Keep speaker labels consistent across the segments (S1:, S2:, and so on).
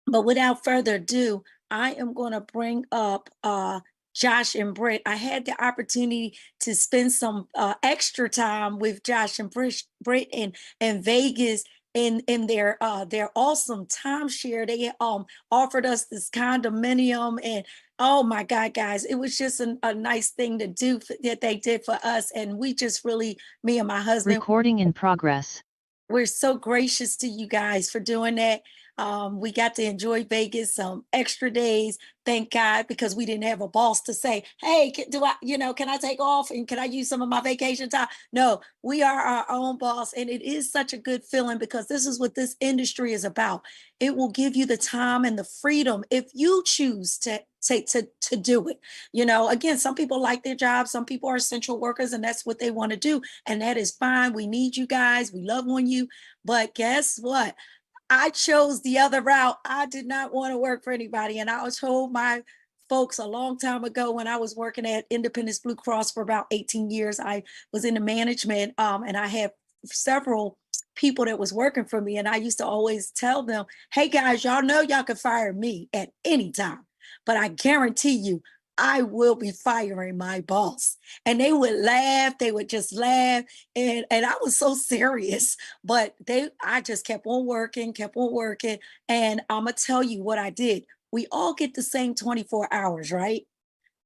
S1: But without further ado, I am going to bring up Josh and Britt. I had the opportunity to spend some extra time with Josh and Britt in Vegas in their awesome timeshare. They offered us this condominium, and oh my God, guys, it was just a nice thing to do that they did for us. And we just really, me and my husband,
S2: Recording in progress.
S1: we're so gracious to you guys for doing that. We got to enjoy Vegas some extra days. Thank God, because we didn't have a boss to say, hey, can I take off and can I use some of my vacation time? No, we are our own boss. And it is such a good feeling because this is what this industry is about. It will give you the time and the freedom if you choose to do it. Again, some people like their jobs, some people are essential workers, and that's what they want to do. And that is fine. We need you guys. We love on you. But guess what? I chose the other route. I did not want to work for anybody. And I was told my folks a long time ago when I was working at Independence Blue Cross for about 18 years, I was in the management, and I had several people that was working for me. And I used to always tell them, hey guys, y'all know y'all can fire me at any time, but I guarantee you, I will be firing my boss. And they would laugh. They would just laugh. And I was so serious, but I just kept on working. And I'm going to tell you what I did. We all get the same 24 hours, right?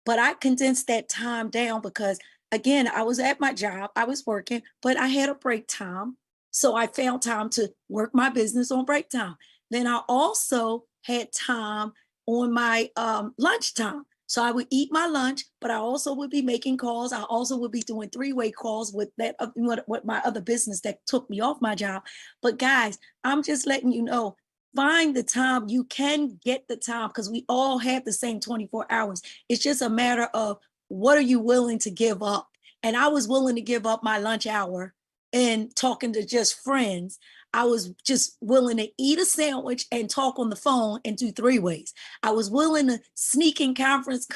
S1: But I condensed that time down because, again, I was at my job, I was working, but I had a break time. So I found time to work my business on break time. Then I also had time on my lunchtime. So I would eat my lunch, but I also would be making calls. I also would be doing three-way calls with what my other business that took me off my job. But guys, I'm just letting you know, find the time. You can get the time because we all have the same 24 hours. It's just a matter of what are you willing to give up? And I was willing to give up my lunch hour and talking to just friends. I was just willing to eat a sandwich and talk on the phone and do three ways. I was willing to sneak in conference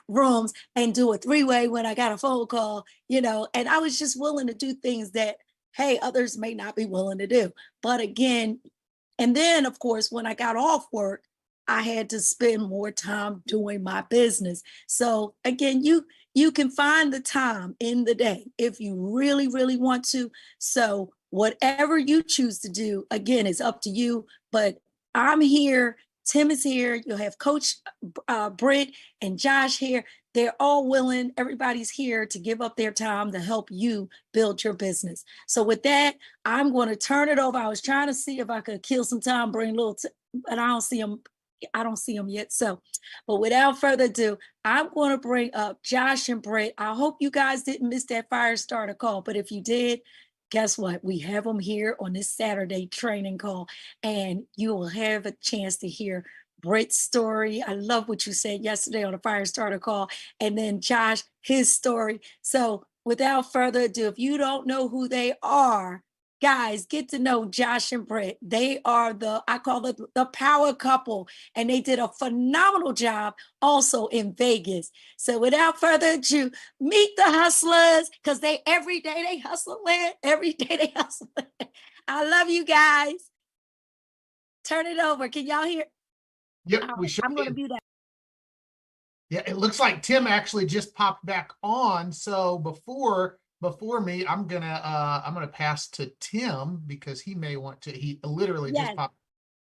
S1: rooms and do a three-way when I got a phone call, and I was just willing to do things that, hey, others may not be willing to do. But again, and then, of course, when I got off work, I had to spend more time doing my business. So again, you can find the time in the day if you really, really want to. So whatever you choose to do, again, is up to you. But I'm here. Tim is here. You'll have Coach Britt and Josh here. They're all willing. Everybody's here to give up their time to help you build your business. So with that, I'm going to turn it over. I was trying to see if I could kill some time, bring a little, but I don't see them. I don't see them yet. So, but without further ado, I'm going to bring up Josh and Britt. I hope you guys didn't miss that fire starter call, but if you did, guess what? We have them here on this Saturday training call, and you will have a chance to hear Britt's story. I love what you said yesterday on the fire starter call, and then Josh, his story. So without further ado, if you don't know who they are, guys, get to know Josh and Britt. They are I call it the power couple, and they did a phenomenal job also in Vegas. So without further ado, meet the hustlers, because every day they hustle, man. Every day they hustle. I love you guys. Turn it over. Can y'all hear?
S3: Yep, we sure
S1: I'm going to
S3: can.
S1: do that.
S3: Yeah, it looks like Tim actually just popped back on. So before me, I'm gonna pass to Tim because he may want to. He literally just popped.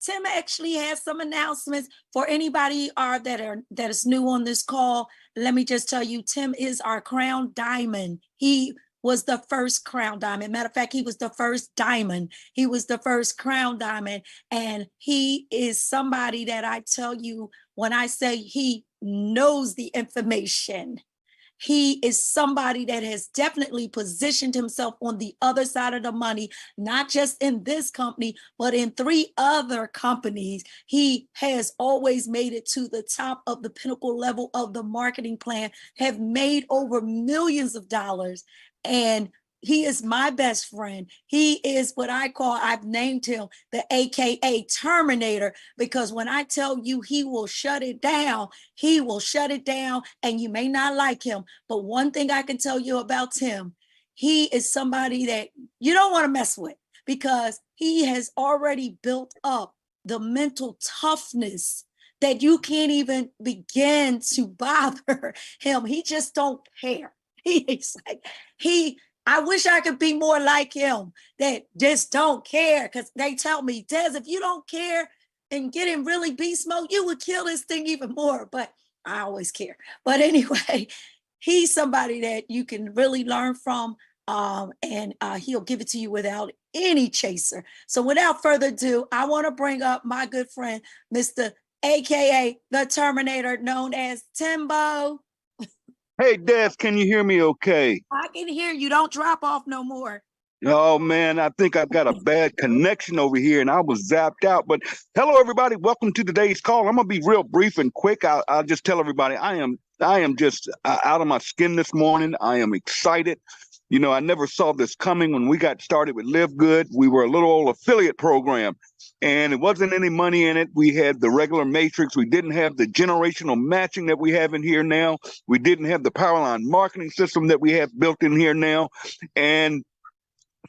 S1: Tim actually has some announcements for anybody that is new on this call. Let me just tell you, Tim is our crown diamond. He was the first crown diamond. Matter of fact, he was the first diamond. He was the first crown diamond. And he is somebody that I tell you, when I say he knows the information, he is somebody that has definitely positioned himself on the other side of the money, not just in this company, but in 3 other companies. He has always made it to the top of the pinnacle level of the marketing plan, have made over millions of dollars. And he is my best friend. He is what I've named him the AKA Terminator, because when I tell you he will shut it down, he will shut it down, and you may not like him. But one thing I can tell you about Tim, he is somebody that you don't want to mess with, because he has already built up the mental toughness that you can't even begin to bother him. He just don't care. He's like, I wish I could be more like him that just don't care. Because they tell me, Des, if you don't care and get in really beast mode, you would kill this thing even more. But I always care. But anyway, he's somebody that you can really learn from. And he'll give it to you without any chaser. So without further ado, I want to bring up my good friend, Mr. AKA the Terminator, known as Timbo.
S2: Hey, Des, can you hear me okay?
S1: I can hear you. Don't drop off no more.
S2: Oh, man, I think I've got a bad connection over here and I was zapped out. But hello, everybody. Welcome to today's call. I'm going to be real brief and quick. I'll just tell everybody I am just out of my skin this morning. I am excited. You know, I never saw this coming when we got started with Live Good. We were a little old affiliate program and it wasn't any money in it. We had the regular matrix. We didn't have the generational matching that we have in here now. We didn't have the Powerline marketing system that we have built in here now. And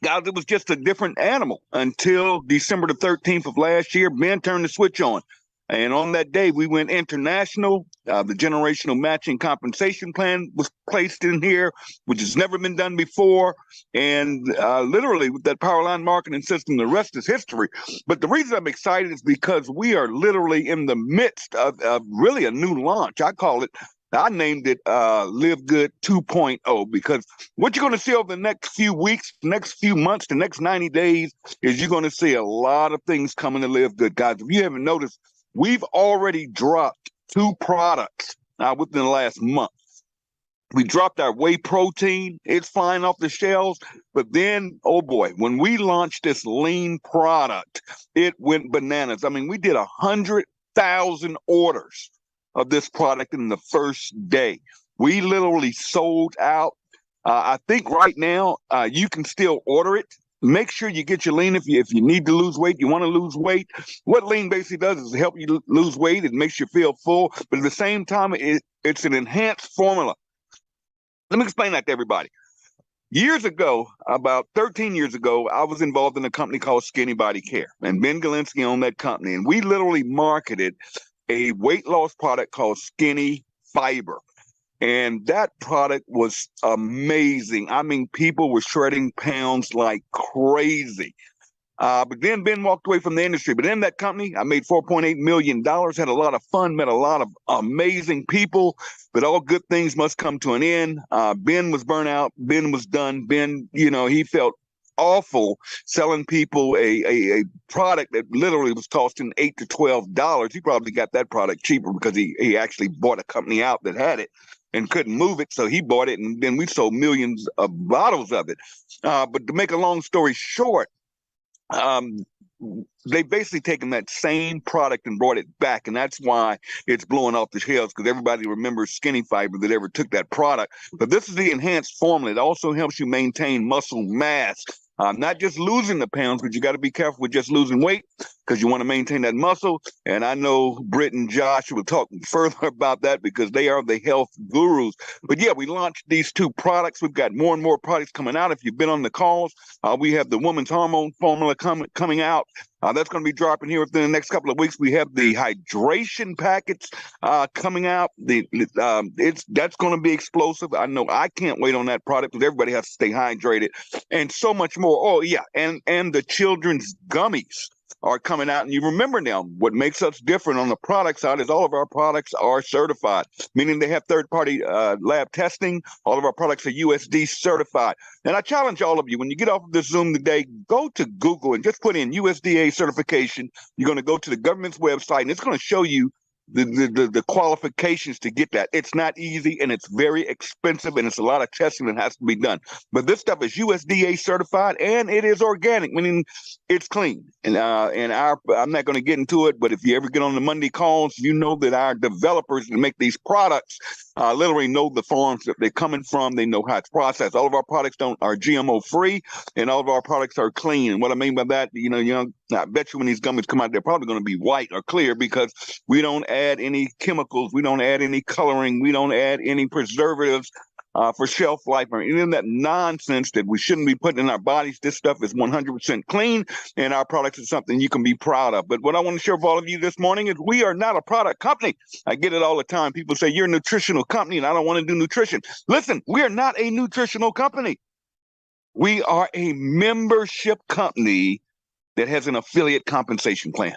S2: guys, it was just a different animal until December the 13th of last year. Ben turned the switch on. And on that day, we went international. The generational matching compensation plan was placed in here, which has never been done before. And literally with that Powerline marketing system, the rest is history. But the reason I'm excited is because we are literally in the midst of really a new launch. I named it Live Good 2.0 because what you're going to see over the next few weeks, next few months, the next 90 days is you're going to see a lot of things coming to Live Good. Guys, if you haven't noticed, we've already dropped 2 products within the last month. We dropped our whey protein. It's flying off the shelves. But then, oh boy, when we launched this lean product, it went bananas. I mean, we did 100,000 orders of this product in the first day. We literally sold out. I think right now you can still order it. Make sure you get your lean if you need to lose weight, you want to lose weight. What lean basically does is help you lose weight. It makes you feel full, but at the same time, it's an enhanced formula. Let me explain that to everybody. Years ago, about 13 years ago, I was involved in a company called Skinny Body Care, and Ben Galinsky owned that company, and we literally marketed a weight loss product called Skinny Fiber. And that product was amazing. I mean, people were shredding pounds like crazy. But then Ben walked away from the industry. But in that company, I made $4.8 million, had a lot of fun, met a lot of amazing people. But all good things must come to an end. Ben was burnt out. Ben was done. Ben, he felt awful selling people a product that literally was costing $8 to $12. He probably got that product cheaper because he actually bought a company out that had it and couldn't move it. So he bought it, and then we sold millions of bottles of it. But to make a long story short, they basically taken that same product and brought it back. And that's why it's blowing off the shelves, because everybody remembers Skinny Fiber that ever took that product. But this is the enhanced formula. It also helps you maintain muscle mass. Not just losing the pounds, but you got to be careful with just losing weight because you want to maintain that muscle. And I know Britt and Josh will talk further about that because they are the health gurus. But yeah, we launched these 2 products. We've got more and more products coming out. If you've been on the calls, we have the woman's hormone formula coming out. That's going to be dropping here within the next couple of weeks. We have the hydration packets coming out. That's going to be explosive. I know I can't wait on that product because everybody has to stay hydrated and so much more. Oh yeah, and the children's gummies are coming out. And you remember now, what makes us different on the product side is all of our products are certified, meaning they have third-party lab testing. All of our products are USD certified. And I challenge all of you, when you get off of this Zoom today, go to Google and just put in USDA certification. You're going to go to the government's website, and it's going to show you the qualifications to get that. It's not easy, and it's very expensive, and it's a lot of testing that has to be done. But this stuff is USDA certified, and it is organic, meaning it's clean. And I'm not going to get into it, but if you ever get on the Monday calls, you know that our developers that make these products literally know the farms that they're coming from. They know how it's processed. All of our products are GMO free, and all of our products are clean. And what I mean by that, I bet you when these gummies come out, they're probably going to be white or clear because we don't add any chemicals. We don't add any coloring. We don't add any preservatives. for shelf life or any of that nonsense that we shouldn't be putting in our bodies. This stuff is 100% clean, and our products is something you can be proud of. But what I want to share with all of you this morning is we are not a product company. I get it all the time. People say, you're a nutritional company, and I don't want to do nutrition. Listen, we are not a nutritional company. We are a membership company that has an affiliate compensation plan.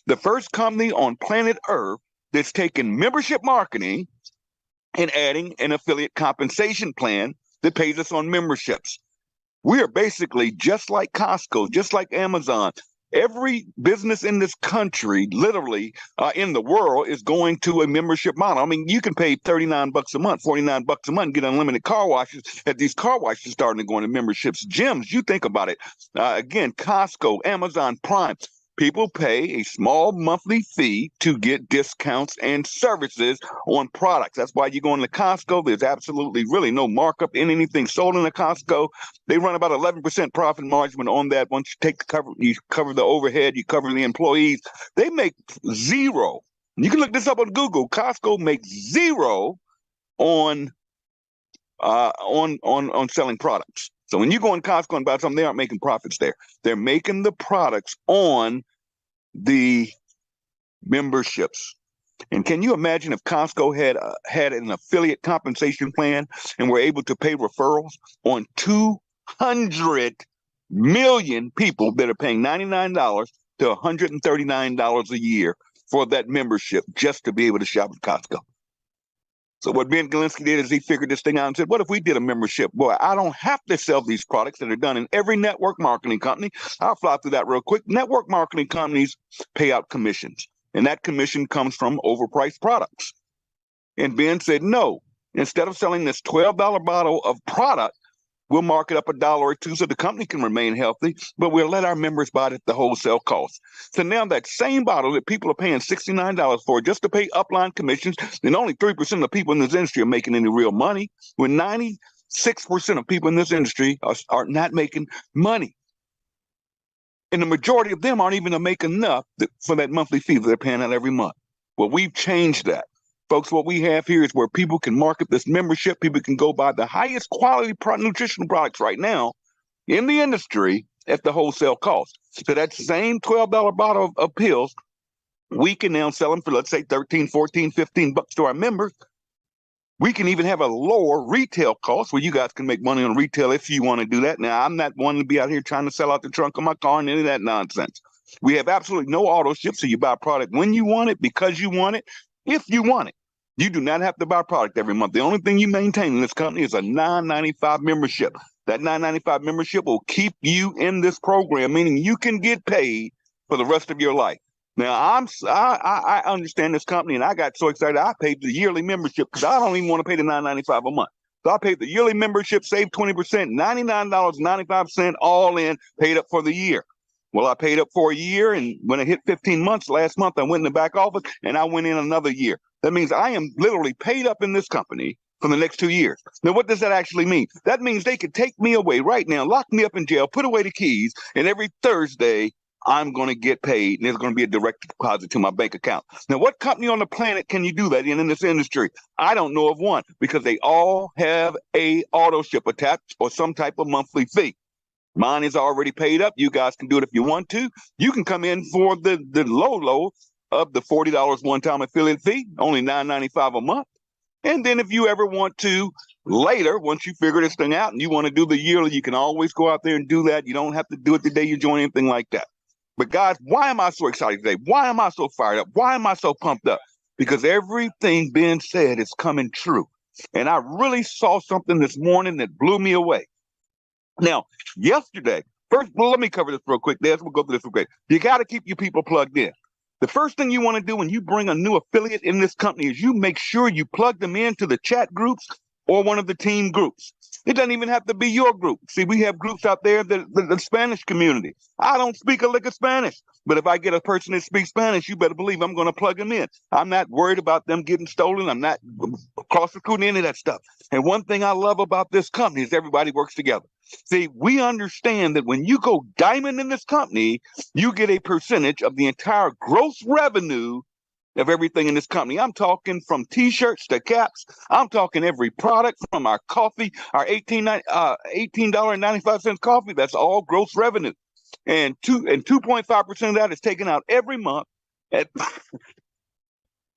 S2: The first company on planet Earth that's taken membership marketing and adding an affiliate compensation plan that pays us on memberships. We are basically just like Costco, just like Amazon. Every business in this country, literally in the world, is going to a membership model. I mean, you can pay $39 a month, $49 a month, get unlimited car washes. At these car washes starting to go into memberships, gyms. You think about it. Again, Costco, Amazon Prime. People pay a small monthly fee to get discounts and services on products. That's why you go into Costco. There's absolutely really no markup in anything sold in a Costco. They run about 11% profit margin on that. Once you take the cover, you cover the overhead, you cover the employees. They make zero. You can look this up on Google. Costco makes zero on selling products. So when you go in Costco and buy something, they aren't making profits there. They're making the products on the memberships. And can you imagine if Costco had an affiliate compensation plan and were able to pay referrals on 200 million people that are paying $99 to $139 a year for that membership just to be able to shop at Costco? So what Ben Galinsky did is he figured this thing out and said, what if we did a membership? Boy, I don't have to sell these products that are done in every network marketing company. I'll fly through that real quick. Network marketing companies pay out commissions, and that commission comes from overpriced products. And Ben said, no, instead of selling this $12 bottle of product, we'll mark it up $1 or $2 so the company can remain healthy, but we'll let our members buy it at the wholesale cost. So now that same bottle that people are paying $69 for just to pay upline commissions, and only 3% of the people in this industry are making any real money, when 96% of people in this industry are not making money. And the majority of them aren't even to make enough for that monthly fee that they're paying out every month. Well, we've changed that. Folks, what we have here is where people can market this membership. People can go buy the highest quality nutritional products right now in the industry at the wholesale cost. So that same $12 bottle of pills, we can now sell them for, let's say, $13, $14, $15 to our members. We can even have a lower retail cost where you guys can make money on retail if you want to do that. Now, I'm not one to be out here trying to sell out the trunk of my car and any of that nonsense. We have absolutely no auto ship, so you buy a product when you want it, because you want it, if you want it. You do not have to buy a product every month. The only thing you maintain in this company is a $9.95 membership. That $9.95 membership will keep you in this program, meaning you can get paid for the rest of your life. Now, I understand this company, and I got so excited I paid the yearly membership because I don't even want to pay the $9.95 a month. So I paid the yearly membership, saved 20%, $99.95 all in, paid up for the year. Well, I paid up for a year, and when it hit 15 months last month, I went in the back office, and I went in another year. That means I am literally paid up in this company for the next 2 years. Now, what does that actually mean? That means they could take me away right now, lock me up in jail, put away the keys, and every Thursday, I'm going to get paid, and there's going to be a direct deposit to my bank account. Now, what company on the planet can you do that in this industry? I don't know of one, because they all have a auto ship attached or some type of monthly fee. Mine is already paid up. You guys can do it if you want to. You can come in for the low of the $40 one-time affiliate fee, only $9.95 a month. And then if you ever want to later, once you figure this thing out and you want to do the yearly, you can always go out there and do that. You don't have to do it the day you join, anything like that. But guys, why am I so excited today? Why am I so fired up? Why am I so pumped up? Because everything Ben said is coming true. And I really saw something this morning that blew me away. Now, yesterday, first, well, let me cover this real quick. We'll go through this real quick. You got to keep your people plugged in. The first thing you want to do when you bring a new affiliate in this company is you make sure you plug them into the chat groups or one of the team groups. It doesn't even have to be your group. See, we have groups out there, the Spanish community. I don't speak a lick of Spanish, but if I get a person that speaks Spanish, you better believe I'm going to plug them in. I'm not worried about them getting stolen. I'm not cross-recruiting any of that stuff. And one thing I love about this company is everybody works together. See, we understand that when you go diamond in this company, you get a percentage of the entire gross revenue of everything in this company. I'm talking from t-shirts to caps. I'm talking every product from our coffee, our $18.95 coffee. That's all gross revenue. And 2.5% of that is taken out every month at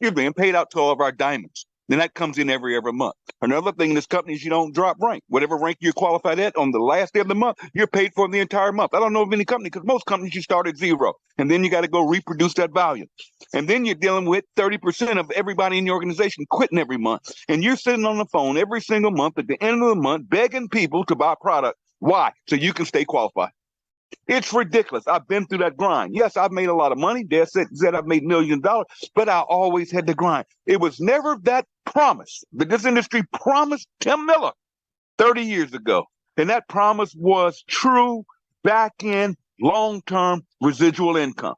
S2: excuse me, and paid out to all of our diamonds. Then that comes in every month. Another thing in this company is you don't drop rank. Whatever rank you're qualified at on the last day of the month, you're paid for the entire month. I don't know of any company, because most companies you start at zero, and then you got to go reproduce that volume. And then you're dealing with 30% of everybody in your organization quitting every month. And you're sitting on the phone every single month at the end of the month begging people to buy product. Why? So you can stay qualified. It's ridiculous. I've been through that grind. Yes, I've made a lot of money. Dad said I've made millions of dollars, but I always had to grind. It was never that promise that this industry promised Tim Miller 30 years ago. And that promise was true back-end long-term residual income.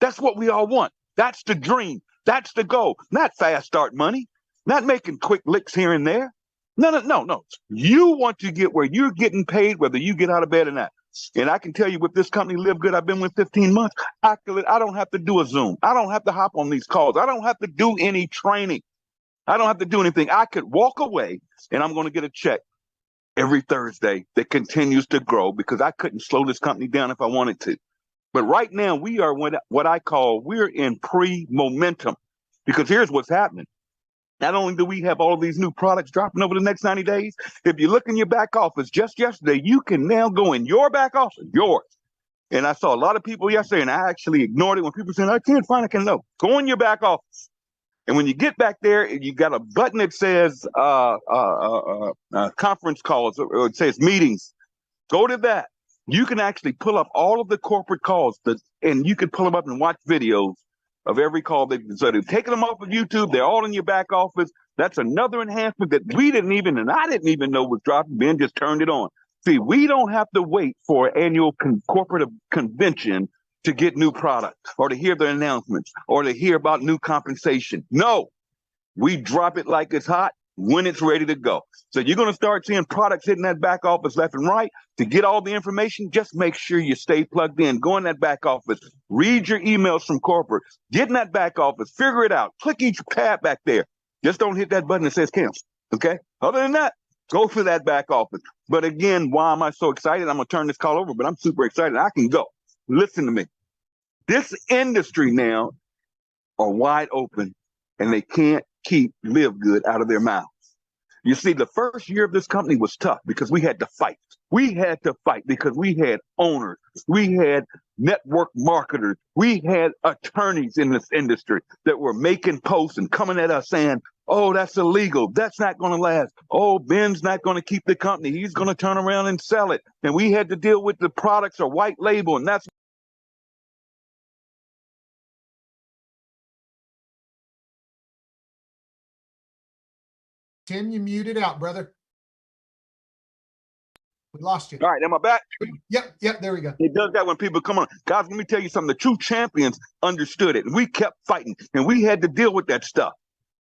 S2: That's what we all want. That's the dream. That's the goal. Not fast start money, not making quick licks here and there. No. You want to get where you're getting paid, whether you get out of bed or not. And I can tell you, with this company, Live Good, I've been with 15 months. I don't have to do a Zoom. I don't have to hop on these calls. I don't have to do any training. I don't have to do anything. I could walk away and I'm going to get a check every Thursday that continues to grow, because I couldn't slow this company down if I wanted to. But right now we are we're in pre-momentum, because here's what's happening. Not only do we have all of these new products dropping over the next 90 days, if you look in your back office, just yesterday, you can now go in your back office, yours. And I saw a lot of people yesterday, and I actually ignored it when people said, I can't find it. I can know. Go in your back office. And when you get back there, you got a button that says conference calls, or it says meetings. Go to that. You can actually pull up all of the corporate calls, and you can pull them up and watch videos of every call. So they've taken them off of YouTube. They're all in your back office. That's another enhancement that I didn't even know was dropping. Ben just turned it on. See, we don't have to wait for an annual corporate convention to get new product, or to hear the announcements, or to hear about new compensation. No, we drop it like it's hot when it's ready to go. So you're going to start seeing products hitting that back office left and right. To get all the information, just make sure you stay plugged in. Go in that back office, read your emails from corporate, get in that back office, figure it out, click each tab back there. Just don't hit that button that says cancel, okay? Other than that, go for that back office. But again, why am I so excited? I'm going to turn this call over, but I'm super excited. I can go. Listen to me. This industry now are wide open, and they can't keep Live Good out of their mouths. You see, the first year of this company was tough because we had to fight. We had to fight because we had owners. We had network marketers. We had attorneys in this industry that were making posts and coming at us saying, oh, that's illegal. That's not going to last. Oh, Ben's not going to keep the company. He's going to turn around and sell it. And we had to deal with the products are white label, and that's
S3: Tim, you muted out, brother. We lost you.
S2: all right. Am I back?
S3: Yep. There we go.
S2: It does that when people come on. Guys, let me tell you something. The true champions understood it, and we kept fighting, and we had to deal with that stuff.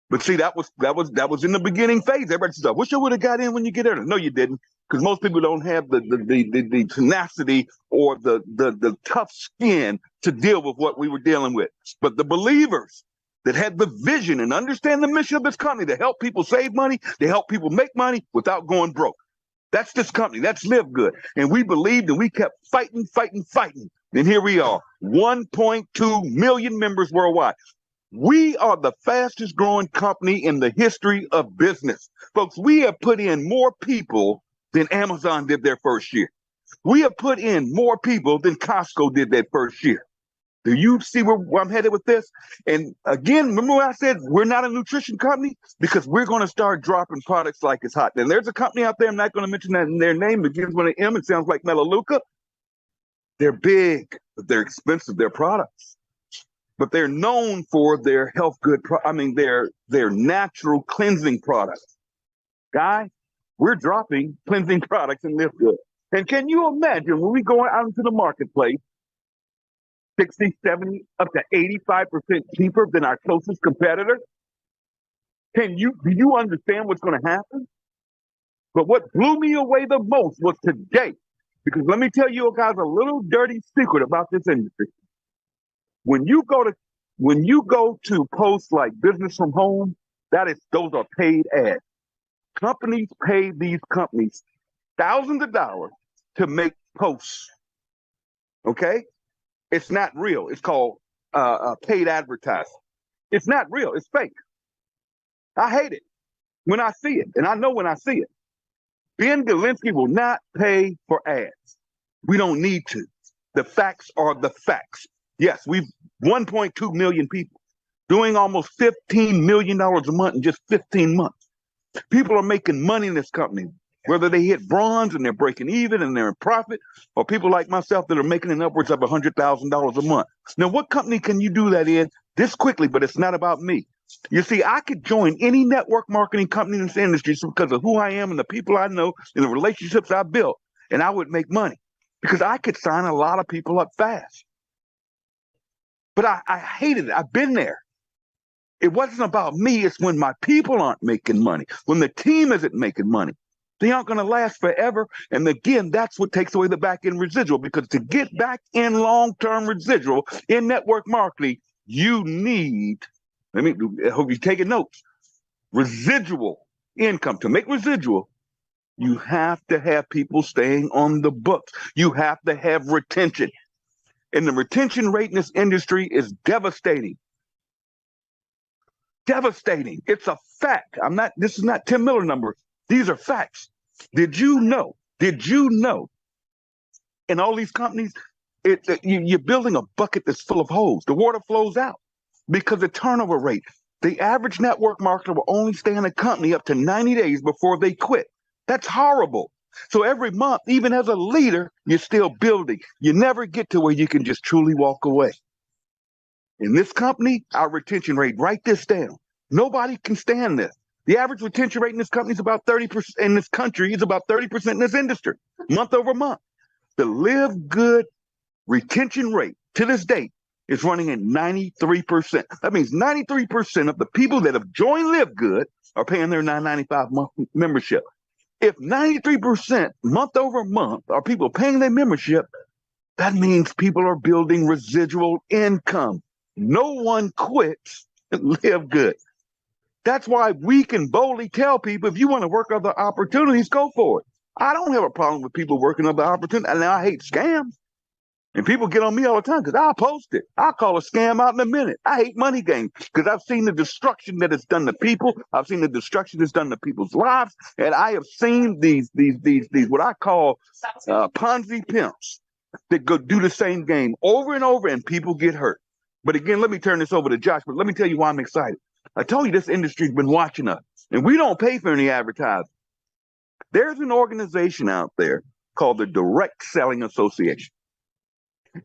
S2: But see, that was in the beginning phase. Everybody said, "I wish I would have got in when you get there." No, you didn't, because most people don't have the tenacity or the tough skin to deal with what we were dealing with. But the believers that had the vision and understand the mission of this company to help people save money, to help people make money without going broke. That's this company. That's Live Good. And we believed, and we kept fighting. And here we are, 1.2 million members worldwide. We are the fastest growing company in the history of business. Folks, we have put in more people than Amazon did their first year. We have put in more people than Costco did that first year. Do you see where I'm headed with this? And again, remember what I said, we're not a nutrition company, because we're going to start dropping products like it's hot. And there's a company out there, I'm not going to mention that in their name, it begins with an M, it sounds like Melaleuca. They're big, but they're expensive, their products. But they're known for their health good, their natural cleansing products. Guys, we're dropping cleansing products and Live Good. And can you imagine when we go out into the marketplace, 60, 70, up to 85% cheaper than our closest competitor? Do you understand what's going to happen? But what blew me away the most was today, because let me tell you guys a little dirty secret about this industry. When you go to when you go to posts like business from home, those are paid ads. Companies pay these companies thousands of dollars to make posts. Okay, it's not real. It's called paid advertising. It's not real. It's fake. I hate it when I see it, and I know when I see it. Ben Galinsky will not pay for ads. We don't need to. The facts are the facts. Yes, we've 1.2 million people doing almost $15 million a month in just 15 months. People are making money in this company, whether they hit bronze and they're breaking even and they're in profit, or people like myself that are making in upwards of $100,000 a month. Now, what company can you do that in this quickly? But it's not about me. You see, I could join any network marketing company in this industry because of who I am and the people I know and the relationships I built, and I would make money because I could sign a lot of people up fast. But I hated it. I've been there. It wasn't about me. It's when my people aren't making money, when the team isn't making money. They aren't going to last forever. And again, that's what takes away the back end residual, because to get back in long-term residual in network marketing, you need, I hope you're taking notes, residual income. To make residual, you have to have people staying on the books. You have to have retention. And the retention rate in this industry is devastating. Devastating. It's a fact. This is not Tim Miller numbers. These are facts. Did you know in all these companies, you're building a bucket that's full of holes. The water flows out because the turnover rate. The average network marketer will only stay in a company up to 90 days before they quit. That's horrible. So every month, even as a leader, you're still building. You never get to where you can just truly walk away. In this company, our retention rate, write this down. Nobody can stand this. The average retention rate in this company is about 30%. In this country, is about 30% in this industry, month over month. The Live Good retention rate to this date is running at 93%. That means 93% of the people that have joined Live Good are paying their $9.95 month membership. If 93% month over month are people paying their membership, that means people are building residual income. No one quits Live Good. That's why we can boldly tell people, if you want to work other opportunities, go for it. I don't have a problem with people working other opportunities. And I hate scams. And people get on me all the time because I'll post it. I'll call a scam out in a minute. I hate money games because I've seen the destruction that it's done to people. I've seen the destruction that's done to people's lives. And I have seen these what I call Ponzi pimps that go do the same game over and over, and people get hurt. But again, let me turn this over to Josh, but let me tell you why I'm excited. I told you this industry's been watching us, and we don't pay for any advertising. There's an organization out there called the Direct Selling Association.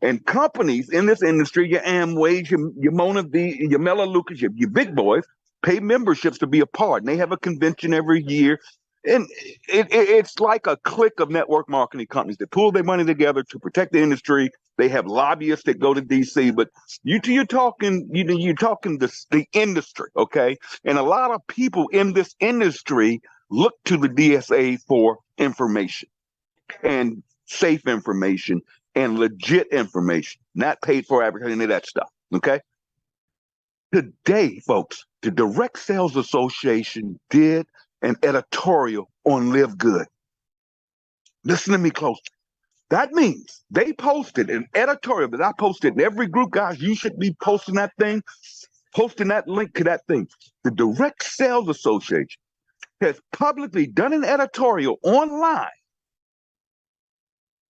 S2: And companies in this industry, your Amways, your Mona V, your Mela Lucas, your big boys, pay memberships to be a part. And they have a convention every year. And it's like a clique of network marketing companies that pool their money together to protect the industry. They have lobbyists that go to DC, but you're talking the industry, okay? And a lot of people in this industry look to the DSA for information and safe information and legit information, not paid for advertising, any of that stuff, okay? Today, folks, the Direct Sales Association did an editorial on Live Good. Listen to me closely. That means they posted an editorial that I posted in every group. Guys, you should be posting that thing, posting that link to that thing. The Direct Sales Association has publicly done an editorial online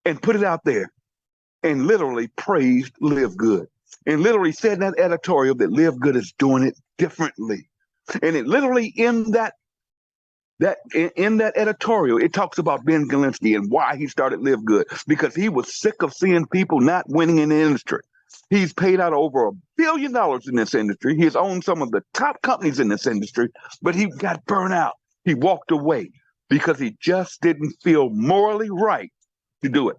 S2: and put it out there and literally praised Live Good and literally said in that editorial that Live Good is doing it differently. And it literally in that editorial, it talks about Ben Galinsky and why he started Live Good, because he was sick of seeing people not winning in the industry. He's paid out over $1 billion in this industry. He has owned some of the top companies in this industry, but he got burnt out. He walked away because he just didn't feel morally right to do it.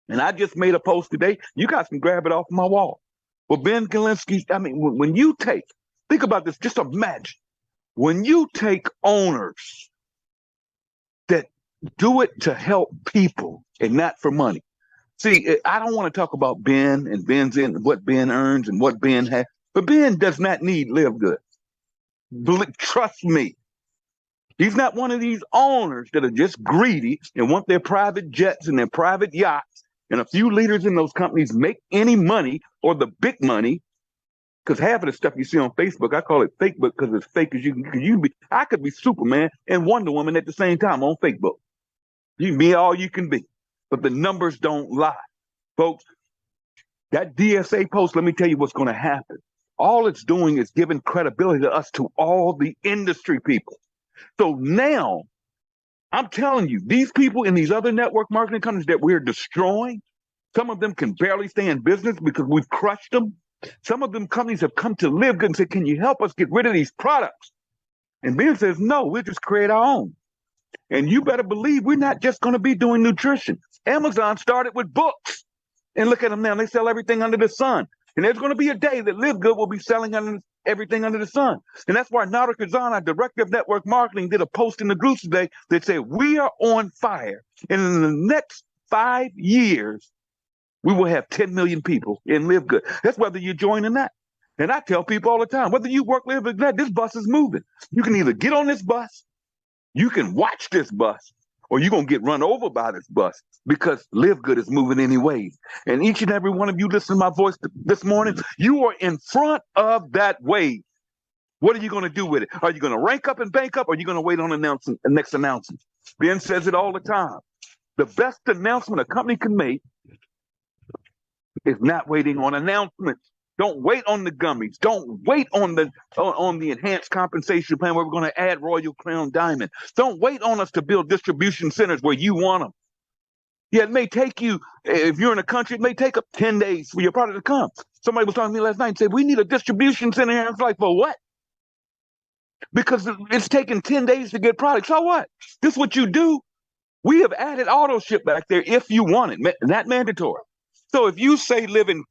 S2: And I just made a post today. You guys can grab it off my wall. Well, Ben Galinsky, when you think about this, just imagine, when you take owners that do it to help people and not for money. See, I don't want to talk about Ben and Ben's in what Ben earns and what Ben has. But Ben does not need Live Good. Trust me. He's not one of these owners that are just greedy and want their private jets and their private yachts and a few leaders in those companies make any money or the big money. Because half of the stuff you see on Facebook, I call it fake book because it's fake as you can be. I could be Superman and Wonder Woman at the same time on Facebook. You can be all you can be. But the numbers don't lie. Folks, that DSA post, let me tell you what's going to happen. All it's doing is giving credibility to us, to all the industry people. So now, I'm telling you, these people in these other network marketing companies that we're destroying, some of them can barely stay in business because we've crushed them. Some of them companies have come to Live Good and said, can you help us get rid of these products? And Ben says, no, we'll just create our own. And you better believe we're not just going to be doing nutrition. Amazon started with books. And look at them now. They sell everything under the sun. And there's going to be a day that Live Good will be selling everything under the sun. And that's why Nader Kazan, our director of network marketing, did a post in the group today that said, we are on fire. And in the next 5 years, we will have 10 million people in Live Good. That's whether you join or not. And I tell people all the time, whether you work Live Good or not, this bus is moving. You can either get on this bus, you can watch this bus, or you're going to get run over by this bus because Live Good is moving anyways. And each and every one of you listening to my voice this morning, you are in front of that wave. What are you going to do with it? Are you going to rank up and bank up, or are you going to wait on the next announcement? Ben says it all the time. The best announcement a company can make is not waiting on announcements. Don't wait on the gummies. Don't wait on the enhanced compensation plan where we're going to add Royal Crown Diamond. Don't wait on us to build distribution centers where you want them. Yeah, it may take you, if you're in a country, it may take up 10 days for your product to come. Somebody was talking to me last night and said, we need a distribution center here. I was like, for what? Because it's taking 10 days to get product. So what? This is what you do. We have added auto ship back there if you want it, not mandatory. So if you say live in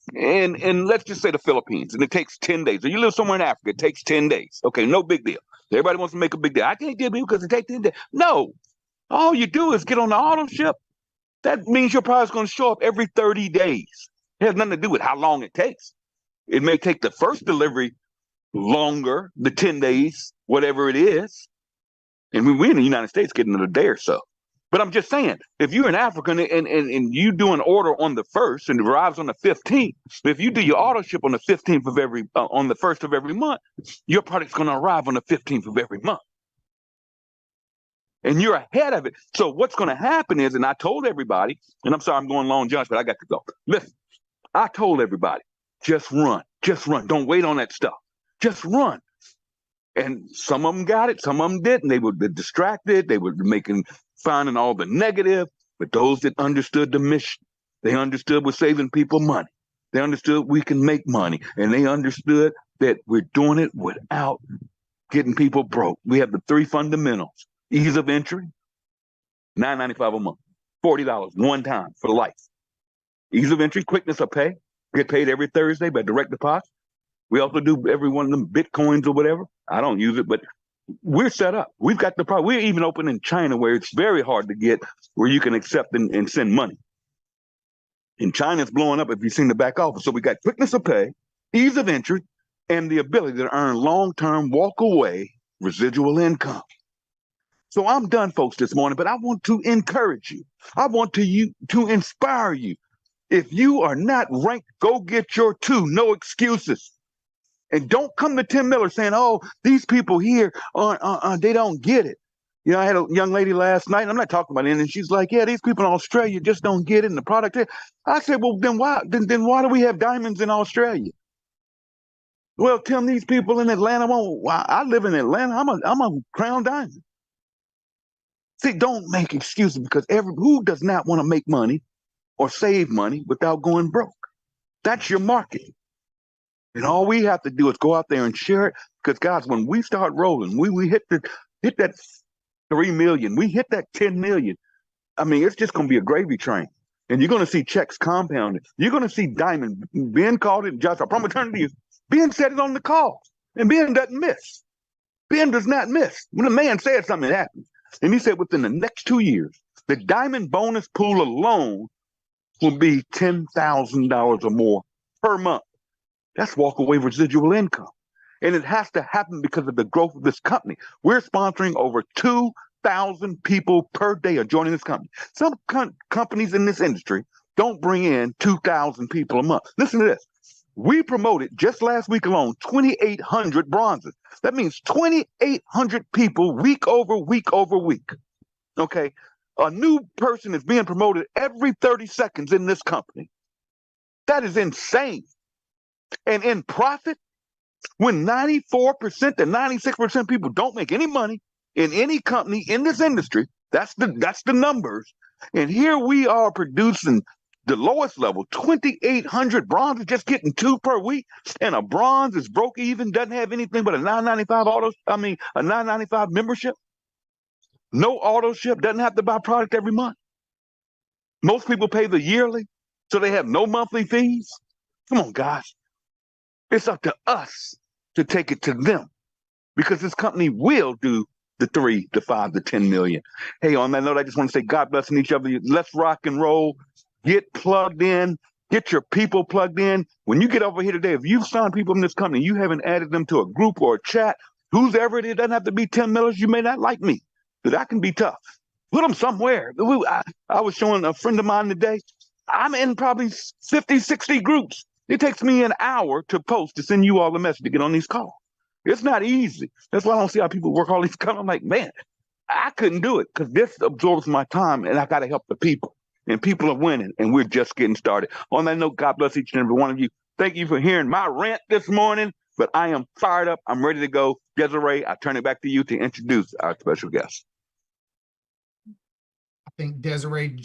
S2: let's just say the Philippines, and it takes 10 days, or you live somewhere in Africa, it takes 10 days. Okay, no big deal. Everybody wants to make a big deal. I can't give you because it takes 10 days. No, all you do is get on the auto ship. That means your product's going to show up every 30 days. It has nothing to do with how long it takes. It may take the first delivery longer, the 10 days, whatever it is. And we in the United States getting it a day or so. But I'm just saying, if you're in Africa and you do an order on the 1st and it arrives on the 15th, if you do your auto ship on the 15th of on the 1st of every month, your product's going to arrive on the 15th of every month. And you're ahead of it. So what's going to happen is, and I told everybody, and I'm sorry I'm going long, Josh, but I got to go. Listen, I told everybody, just run. Don't wait on that stuff. Just run. And some of them got it, some of them didn't. They were distracted. They were finding all the negative. But those that understood the mission, they understood we're saving people money. They understood we can make money. And they understood that we're doing it without getting people broke. We have the 3 fundamentals. Ease of entry, $9.95 a month, $40 one time for life. Ease of entry, quickness of pay, get paid every Thursday by direct deposit. We also do every one of them Bitcoins or whatever. I don't use it, but we're set up. We've got the problem. We're even open in China where it's very hard to get where you can accept and send money. In China, it's blowing up if you've seen the back office. So we got quickness of pay, ease of entry, and the ability to earn long-term walk-away residual income. So I'm done, folks, this morning, but I want to encourage you. I want to inspire you. If you are not ranked, go get your 2. No excuses. And don't come to Tim Miller saying, oh, these people here, they don't get it. You know, I had a young lady last night, and I'm not talking about it, and she's like, yeah, these people in Australia just don't get it, and the product here. I said, well, then why do we have diamonds in Australia? Well, Tim, these people in Atlanta, I live in Atlanta. I'm a crown diamond. See, don't make excuses because who does not want to make money or save money without going broke? That's your market. And all we have to do is go out there and share it because, guys, when we start rolling, we hit that 3 million, we hit that 10 million. I mean, it's just going to be a gravy train. And you're going to see checks compounded. You're going to see diamond. Ben called it, Josh, I promise to you, Ben said it on the call. And Ben doesn't miss. Ben does not miss. When a man said something, it happens. And he said within the next 2 years, the diamond bonus pool alone will be $10,000 or more per month. That's walkaway residual income. And it has to happen because of the growth of this company. We're sponsoring over 2,000 people per day are joining this company. Some companies in this industry don't bring in 2,000 people a month. Listen to this. We promoted just last week alone 2,800 bronzes. That means 2,800 people week over week over week. Okay. A new person is being promoted every 30 seconds in this company. That is insane. And in profit, when 94% to 96% of people don't make any money in any company in this industry, that's the numbers. And here we are producing the lowest level, 2,800 bronzes, just getting 2 per week. And a bronze is broke even, doesn't have anything but a a $9.95 membership. No auto ship, doesn't have to buy product every month. Most people pay the yearly, so they have no monthly fees. Come on, guys. It's up to us to take it to them because this company will do the 3 to 5 to 10 million. Hey, on that note, I just want to say God bless each of you. Let's rock and roll. Get plugged in. Get your people plugged in. When you get over here today, if you've signed people in this company, you haven't added them to a group or a chat, whoever it is, doesn't have to be Tim Millers. You may not like me, but that can be tough. Put them somewhere. I was showing a friend of mine today. I'm in probably 50, 60 groups. It takes me an hour to post to send you all the message to get on these calls. It's not easy. That's why I don't see how people work all these calls. I'm like, man, I couldn't do it because this absorbs my time and I got to help the people. And people are winning and we're just getting started. On that note, God bless each and every one of you. Thank you for hearing my rant this morning, but I am fired up. I'm ready to go. Desiree, I turn it back to you to introduce our special guest.
S3: I think Desiree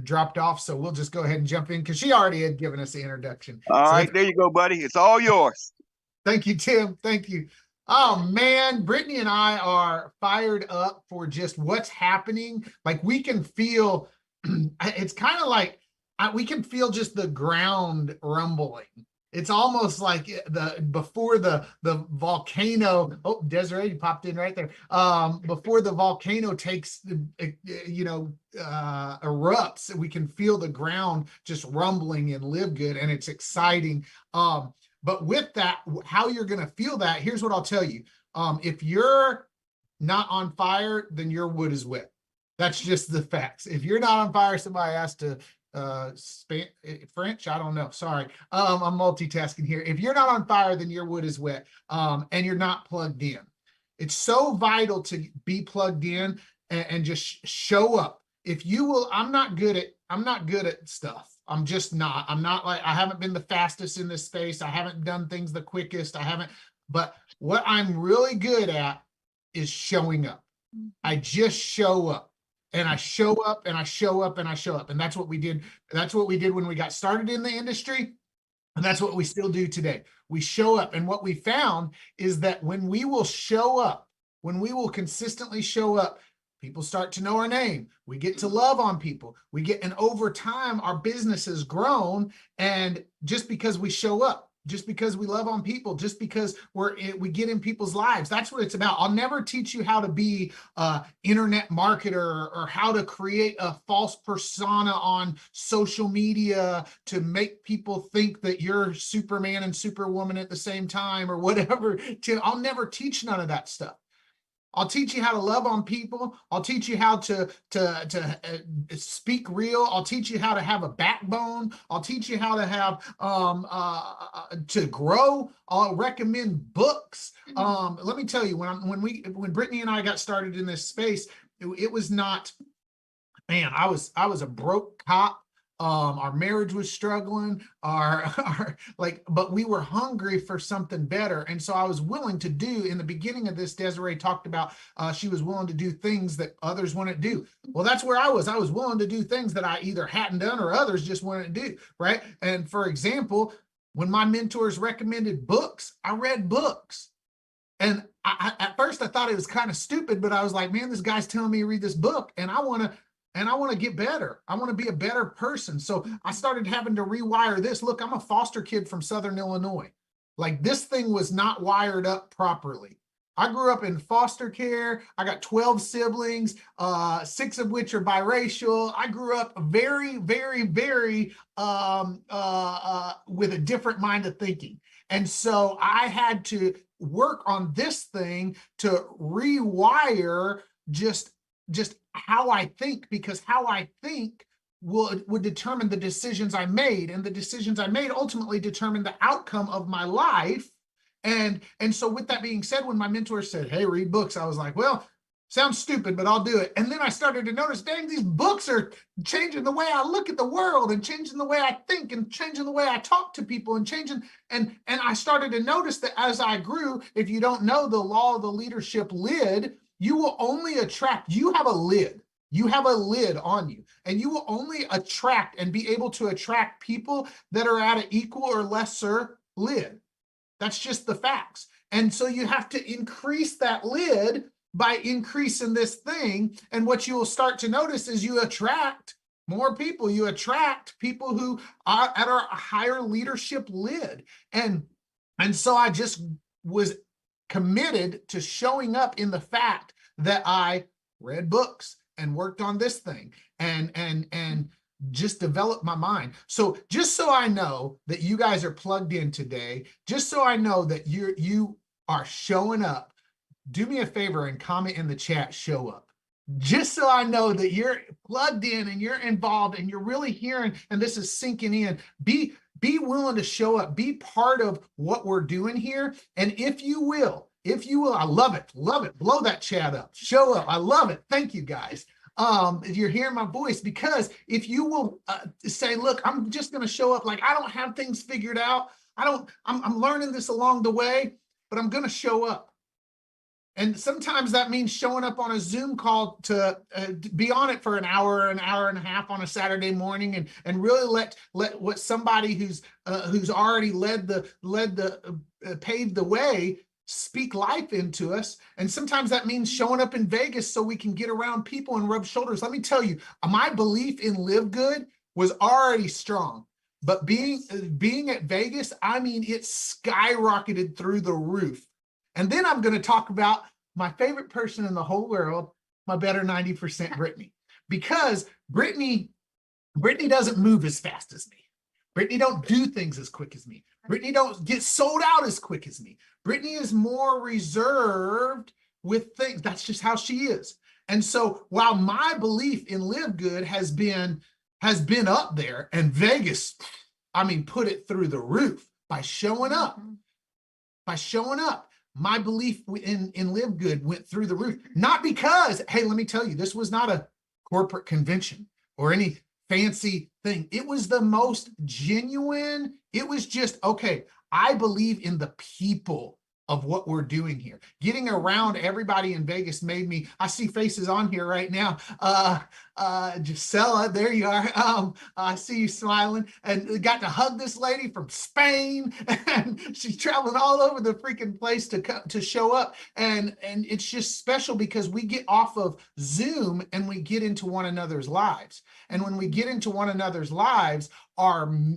S3: dropped off, so we'll just go ahead and jump in because she already had given us the introduction.
S2: All right, there you go, buddy. It's all yours.
S3: Thank you, Tim. Thank you. Oh man, Brittany and I are fired up for just what's happening. Like we can feel, it's kind of like we can feel just the ground rumbling. It's almost like before the volcano. Oh, Desiree, you popped in right there. Before the volcano takes, erupts, we can feel the ground just rumbling and live good, and it's exciting. But with that, how you're going to feel that? Here's what I'll tell you. If you're not on fire, then your wood is wet. That's just the facts. If you're not on fire, somebody has to French, I don't know, sorry, I'm multitasking here. If you're not on fire, then your wood is wet, and you're not plugged in. It's so vital to be plugged in and just show up. If you will, I'm not good at stuff. I'm just not. I'm not like, I haven't been the fastest in this space. I haven't done things the quickest. But what I'm really good at is showing up. I just show up. And I show up and I show up and I show up. And that's what we did. That's what we did when we got started in the industry. And that's what we still do today. We show up. And what we found is that when we will show up, when we will consistently show up, people start to know our name. We get to love on people. And over time, our business has grown. And just because we show up, just because we love on people, just because we get in people's lives. That's what it's about. I'll never teach you how to be an internet marketer or how to create a false persona on social media to make people think that you're Superman and Superwoman at the same time or whatever. I'll never teach none of that stuff. I'll teach you how to love on people. I'll teach you how to speak real. I'll teach you how to have a backbone. I'll teach you how to have to grow. I'll recommend books. Let me tell you, when Brittany and I got started in this space, it was not, man, I was a broke cop. Our marriage was struggling, but we were hungry for something better. And so I was willing to do, in the beginning of this, Desiree talked about, she was willing to do things that others wouldn't do. Well, that's where I was. I was willing to do things that I either hadn't done or others just wouldn't do, right? And for example, when my mentors recommended books, I read books. And at first I thought it was kind of stupid, but I was like, man, this guy's telling me to read this book and I want to get better. I want to be a better person. So I started having to rewire this. Look, I'm a foster kid from Southern Illinois. Like this thing was not wired up properly. I grew up in foster care. I got 12 siblings, 6 of which are biracial. I grew up very, very, very with a different mind of thinking. And so I had to work on this thing to rewire just how I think, because how I think would determine the decisions I made, and the decisions I made ultimately determine the outcome of my life. And so with that being said, when my mentor said, hey, read books, I was like, well, sounds stupid, but I'll do it. And then I started to notice, dang, these books are changing the way I look at the world, and changing the way I think, and changing the way I talk to people, and changing. And I started to notice that as I grew, if you don't know the law of the leadership lid, you will only attract, you have a lid. You have a lid on you, and you will only attract and be able to attract people that are at an equal or lesser lid. That's just the facts. And so you have to increase that lid by increasing this thing. And what you will start to notice is you attract more people. You attract people who are at a higher leadership lid. And so I just was committed to showing up in the fact that I read books and worked on this thing and just developed my mind. So just so I know that you guys are plugged in today, just so I know that you are showing up, do me a favor and comment in the chat, show up. Just so I know that you're plugged in and you're involved and you're really hearing, and this is sinking in. Be willing to show up, be part of what we're doing here. And if you will, I love it, blow that chat up, show up. I love it. Thank you guys. You're hearing my voice, because if you will say, look, I'm just going to show up, like I don't have things figured out. I'm learning this along the way, but I'm going to show up. And sometimes that means showing up on a Zoom call to be on it for an hour and a half on a Saturday morning, and really let what somebody who's already paved the way speak life into us. And sometimes that means showing up in Vegas so we can get around people and rub shoulders. Let me tell you, my belief in Live Good was already strong, but being at Vegas, I mean, it skyrocketed through the roof. And then I'm going to talk about my favorite person in the whole world, my better 90% Brittany, because Brittany doesn't move as fast as me. Brittany don't do things as quick as me. Brittany don't get sold out as quick as me. Brittany is more reserved with things. That's just how she is. And so while my belief in Live Good has been up there, and Vegas, I mean, put it through the roof by showing up. My belief in Live Good went through the roof. Not because, hey, let me tell you, this was not a corporate convention or any fancy thing. It was the most genuine. It was just, okay, I believe in the people of what we're doing here. Getting around everybody in Vegas made me, I see faces on here right now. Gisela, there you are. I see you smiling, and got to hug this lady from Spain, and she's traveling all over the freaking place to show up. And it's just special because we get off of Zoom and we get into one another's lives. And when we get into one another's lives,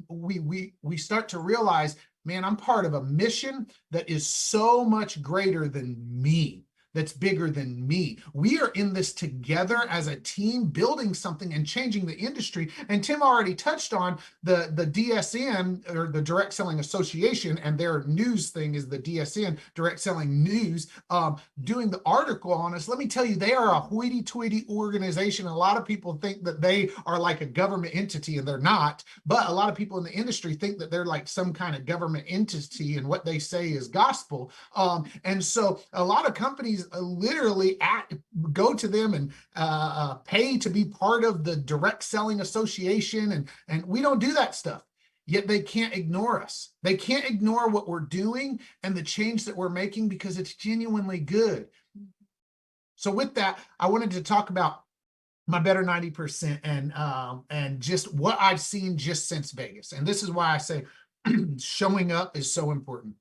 S3: we start to realize, man, I'm part of a mission that is so much greater than me, that's bigger than me. We are in this together as a team, building something and changing the industry. And Tim already touched on the DSN, or the Direct Selling Association, and their news thing is the DSN, Direct Selling News, doing the article on us. Let me tell you, they are a hoity-toity organization. A lot of people think that they are like a government entity, and they're not. But a lot of people in the industry think that they're like some kind of government entity, and what they say is gospel. And so a lot of companies literally go to them and pay to be part of the Direct Selling Association, and we don't do that stuff. Yet they can't ignore us. They can't ignore what we're doing and the change that we're making, because it's genuinely good. So with that, I wanted to talk about my better 90% and just what I've seen just since Vegas. And this is why I say showing up is so important,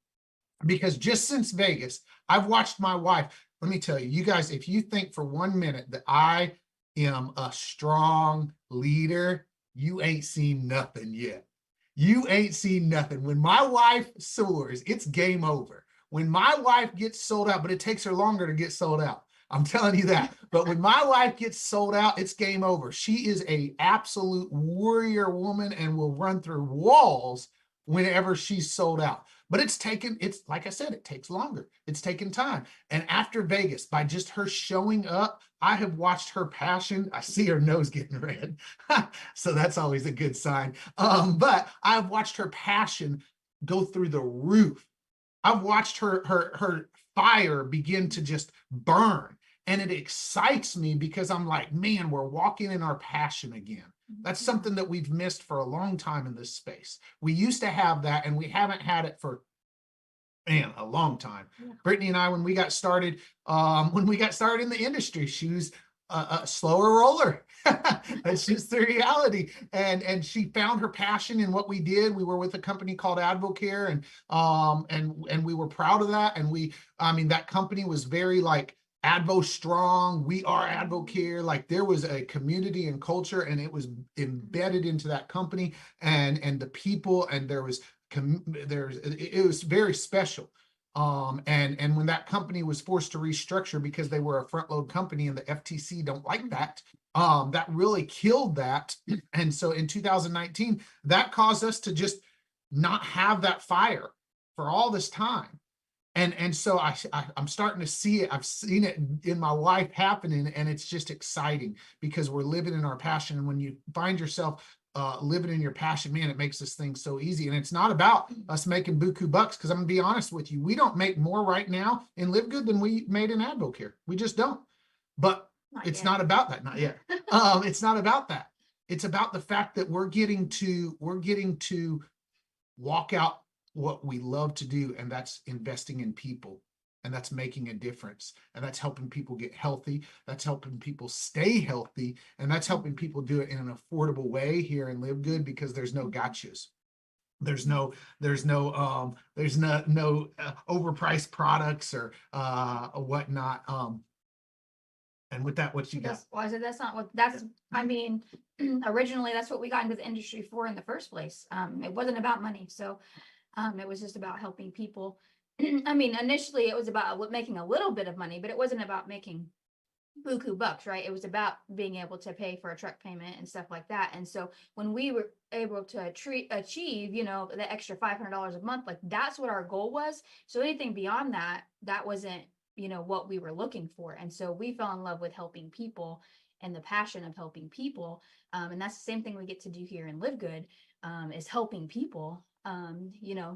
S3: because just since Vegas, I've watched my wife. Let me tell you, you guys, if you think for 1 minute that I am a strong leader, you ain't seen nothing yet. You ain't seen nothing. When my wife soars, it's game over. When my wife gets sold out, but it takes her longer to get sold out. I'm telling you that. But when my wife gets sold out, it's game over. She is an absolute warrior woman and will run through walls whenever she's sold out. But it's like I said, it takes longer. It's taken time. And after Vegas, by just her showing up, I have watched her passion. I see her nose getting red. So that's always a good sign. But I've watched her passion go through the roof. I've watched her fire begin to just burn. And it excites me because I'm like, man, we're walking in our passion again. That's something that we've missed for a long time in this space. We used to have that, and we haven't had it for, man, a long time. Yeah. Brittany and I, when we got started in the industry, she was a slower roller. That's just the reality. And she found her passion in what we did. We were with a company called Advocare, and we were proud of that. And that company was very like Advo strong. We are Advocare. Like, there was a community and culture, and it was embedded into that company and the people, and it was very special. And when that company was forced to restructure because they were a front load company and the FTC don't like that, that really killed that. And so in 2019, that caused us to just not have that fire for all this time. And so I'm starting to see it. I've seen it in my life happening, and it's just exciting because we're living in our passion. And when you find yourself living in your passion, man, it makes this thing so easy. And it's not about us making buku bucks, because I'm gonna be honest with you, we don't make more right now in Live Good than we made in Advocare. We just don't. But it's not about that, not yet. It's not about that. It's about the fact that we're getting to walk out what we love to do, and that's investing in people, and that's making a difference, and that's helping people get healthy, that's helping people stay healthy, and that's helping people do it in an affordable way here in Live Good, because there's no gotchas. There's no overpriced products or whatnot. And with that, what you got?
S4: Well, I said that's not what that's. I mean, originally that's what we got into the industry for in the first place. It wasn't about money, so it was just about helping people. I mean, initially it was about making a little bit of money, but it wasn't about making buku bucks, right? It was about being able to pay for a truck payment and stuff like that. And so when we were able to achieve, the extra $500 a month, like that's what our goal was. So anything beyond that, that wasn't, what we were looking for. And so we fell in love with helping people and the passion of helping people. And that's the same thing we get to do here in Live Good, is helping people,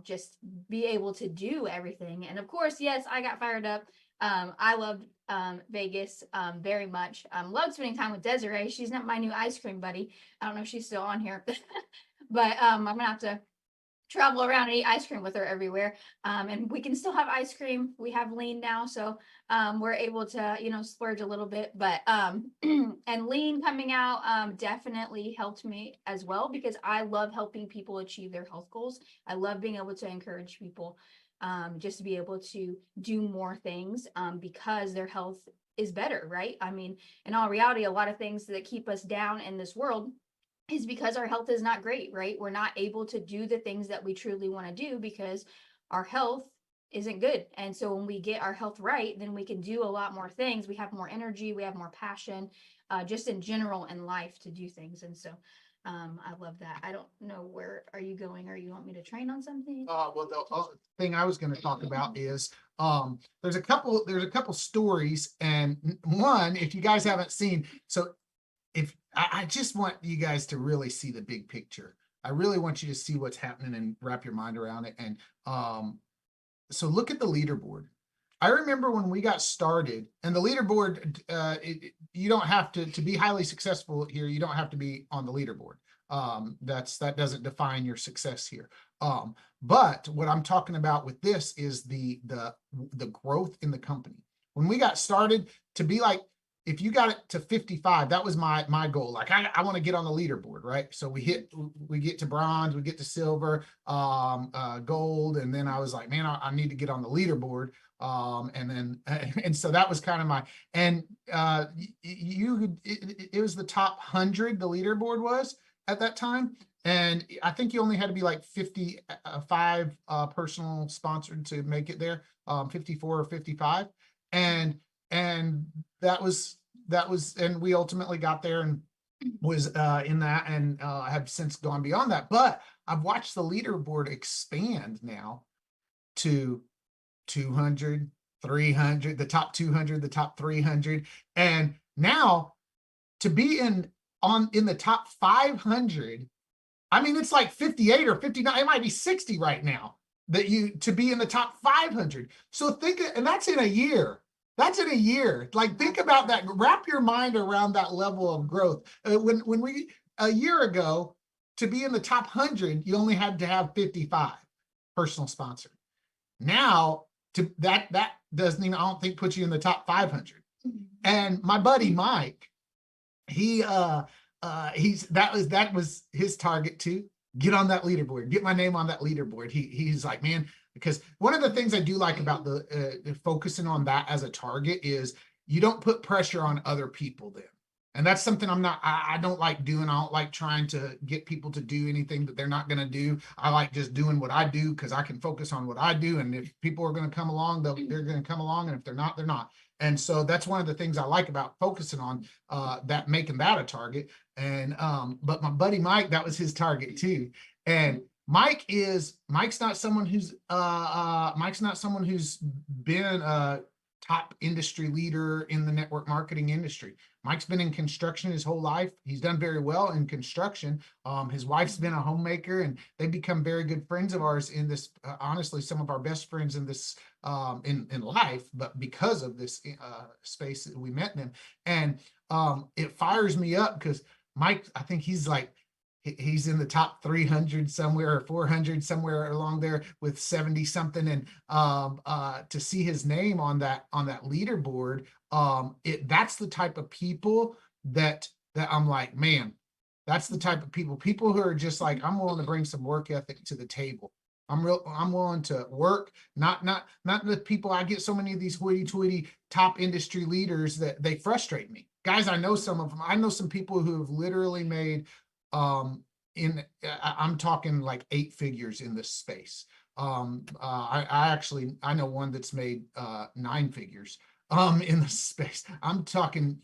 S4: just be able to do everything. And of course, yes, I got fired up. I loved Vegas very much. Loved spending time with Desiree. She's not my new ice cream buddy. I don't know if she's still on here, but I'm gonna have to travel around and eat ice cream with her everywhere. And we can still have ice cream. We have lean now, so we're able to, splurge a little bit. But and lean coming out definitely helped me as well, because I love helping people achieve their health goals. I love being able to encourage people just to be able to do more things because their health is better, right? I mean, in all reality, a lot of things that keep us down in this world is because our health is not great, right? We're not able to do the things that we truly want to do because our health isn't good. And so when we get our health right, then we can do a lot more things. We have more energy, we have more passion, just in general in life to do things. And so I love that. I don't know, where are you going, or you want me to train on something?
S3: Well, the thing I was going to talk about is there's a couple stories, and one, if you guys haven't seen, so if I just want you guys to really see the big picture. I really want you to see what's happening and wrap your mind around it. And so look at the leaderboard. I remember when we got started, and the leaderboard, you don't have to be highly successful here. You don't have to be on the leaderboard. That doesn't define your success here. But what I'm talking about with this is the growth in the company. When we got started, to be like, if you got it to 55, that was my goal. Like, I want to get on the leaderboard, right? So we get to bronze, we get to silver, gold. And then I was like, man, I need to get on the leaderboard. And so that was kind of it was the top 100, the leaderboard was at that time. And I think you only had to be like 55 personal sponsored to make it there, 54 or 55. And that was, and we ultimately got there and was in that, and have since gone beyond that. But I've watched the leaderboard expand now to 200, 300, the top 200, the top 300. And now to be in the top 500, I mean, it's like 58 or 59, it might be 60 right now to be in the top 500. So think, and that's in a year. That's in a year. Like, think about that. Wrap your mind around that level of growth. When we, a year ago, to be in the top 100, you only had to have 55 personal sponsor. Now, that doesn't even, I don't think, put you in the top 500. And my buddy Mike, that was his target too. Get on that leaderboard, get my name on that leaderboard. He's like, man, because one of the things I do like about the focusing on that as a target is you don't put pressure on other people then. And that's something I don't like doing. I don't like trying to get people to do anything that they're not going to do. I like just doing what I do because I can focus on what I do. And if people are going to come along, they're going to come along. And if they're not, they're not. And so that's one of the things I like about focusing on that, making that a target. And but my buddy Mike, that was his target too. And Mike's not someone who's been a top industry leader in the network marketing industry. Mike's been in construction his whole life. He's done very well in construction. His wife's been a homemaker, and they've become very good friends of ours in this, honestly, some of our best friends in this, in life, but because of this space that we met them. And it fires me up because Mike, I think he's in the top 300 somewhere, or 400 somewhere along there with 70 something. And to see his name on that leaderboard, that's the type of people that I'm like, man, that's the type of people who are just like, I'm willing to bring some work ethic to the table. I'm willing to work, not the people. I get so many of these hoity-toity top industry leaders that they frustrate me. Guys, I know some of them. I know some people who have literally made, I'm talking like 8 figures in this space. I know one that's made 9 figures in this space. I'm talking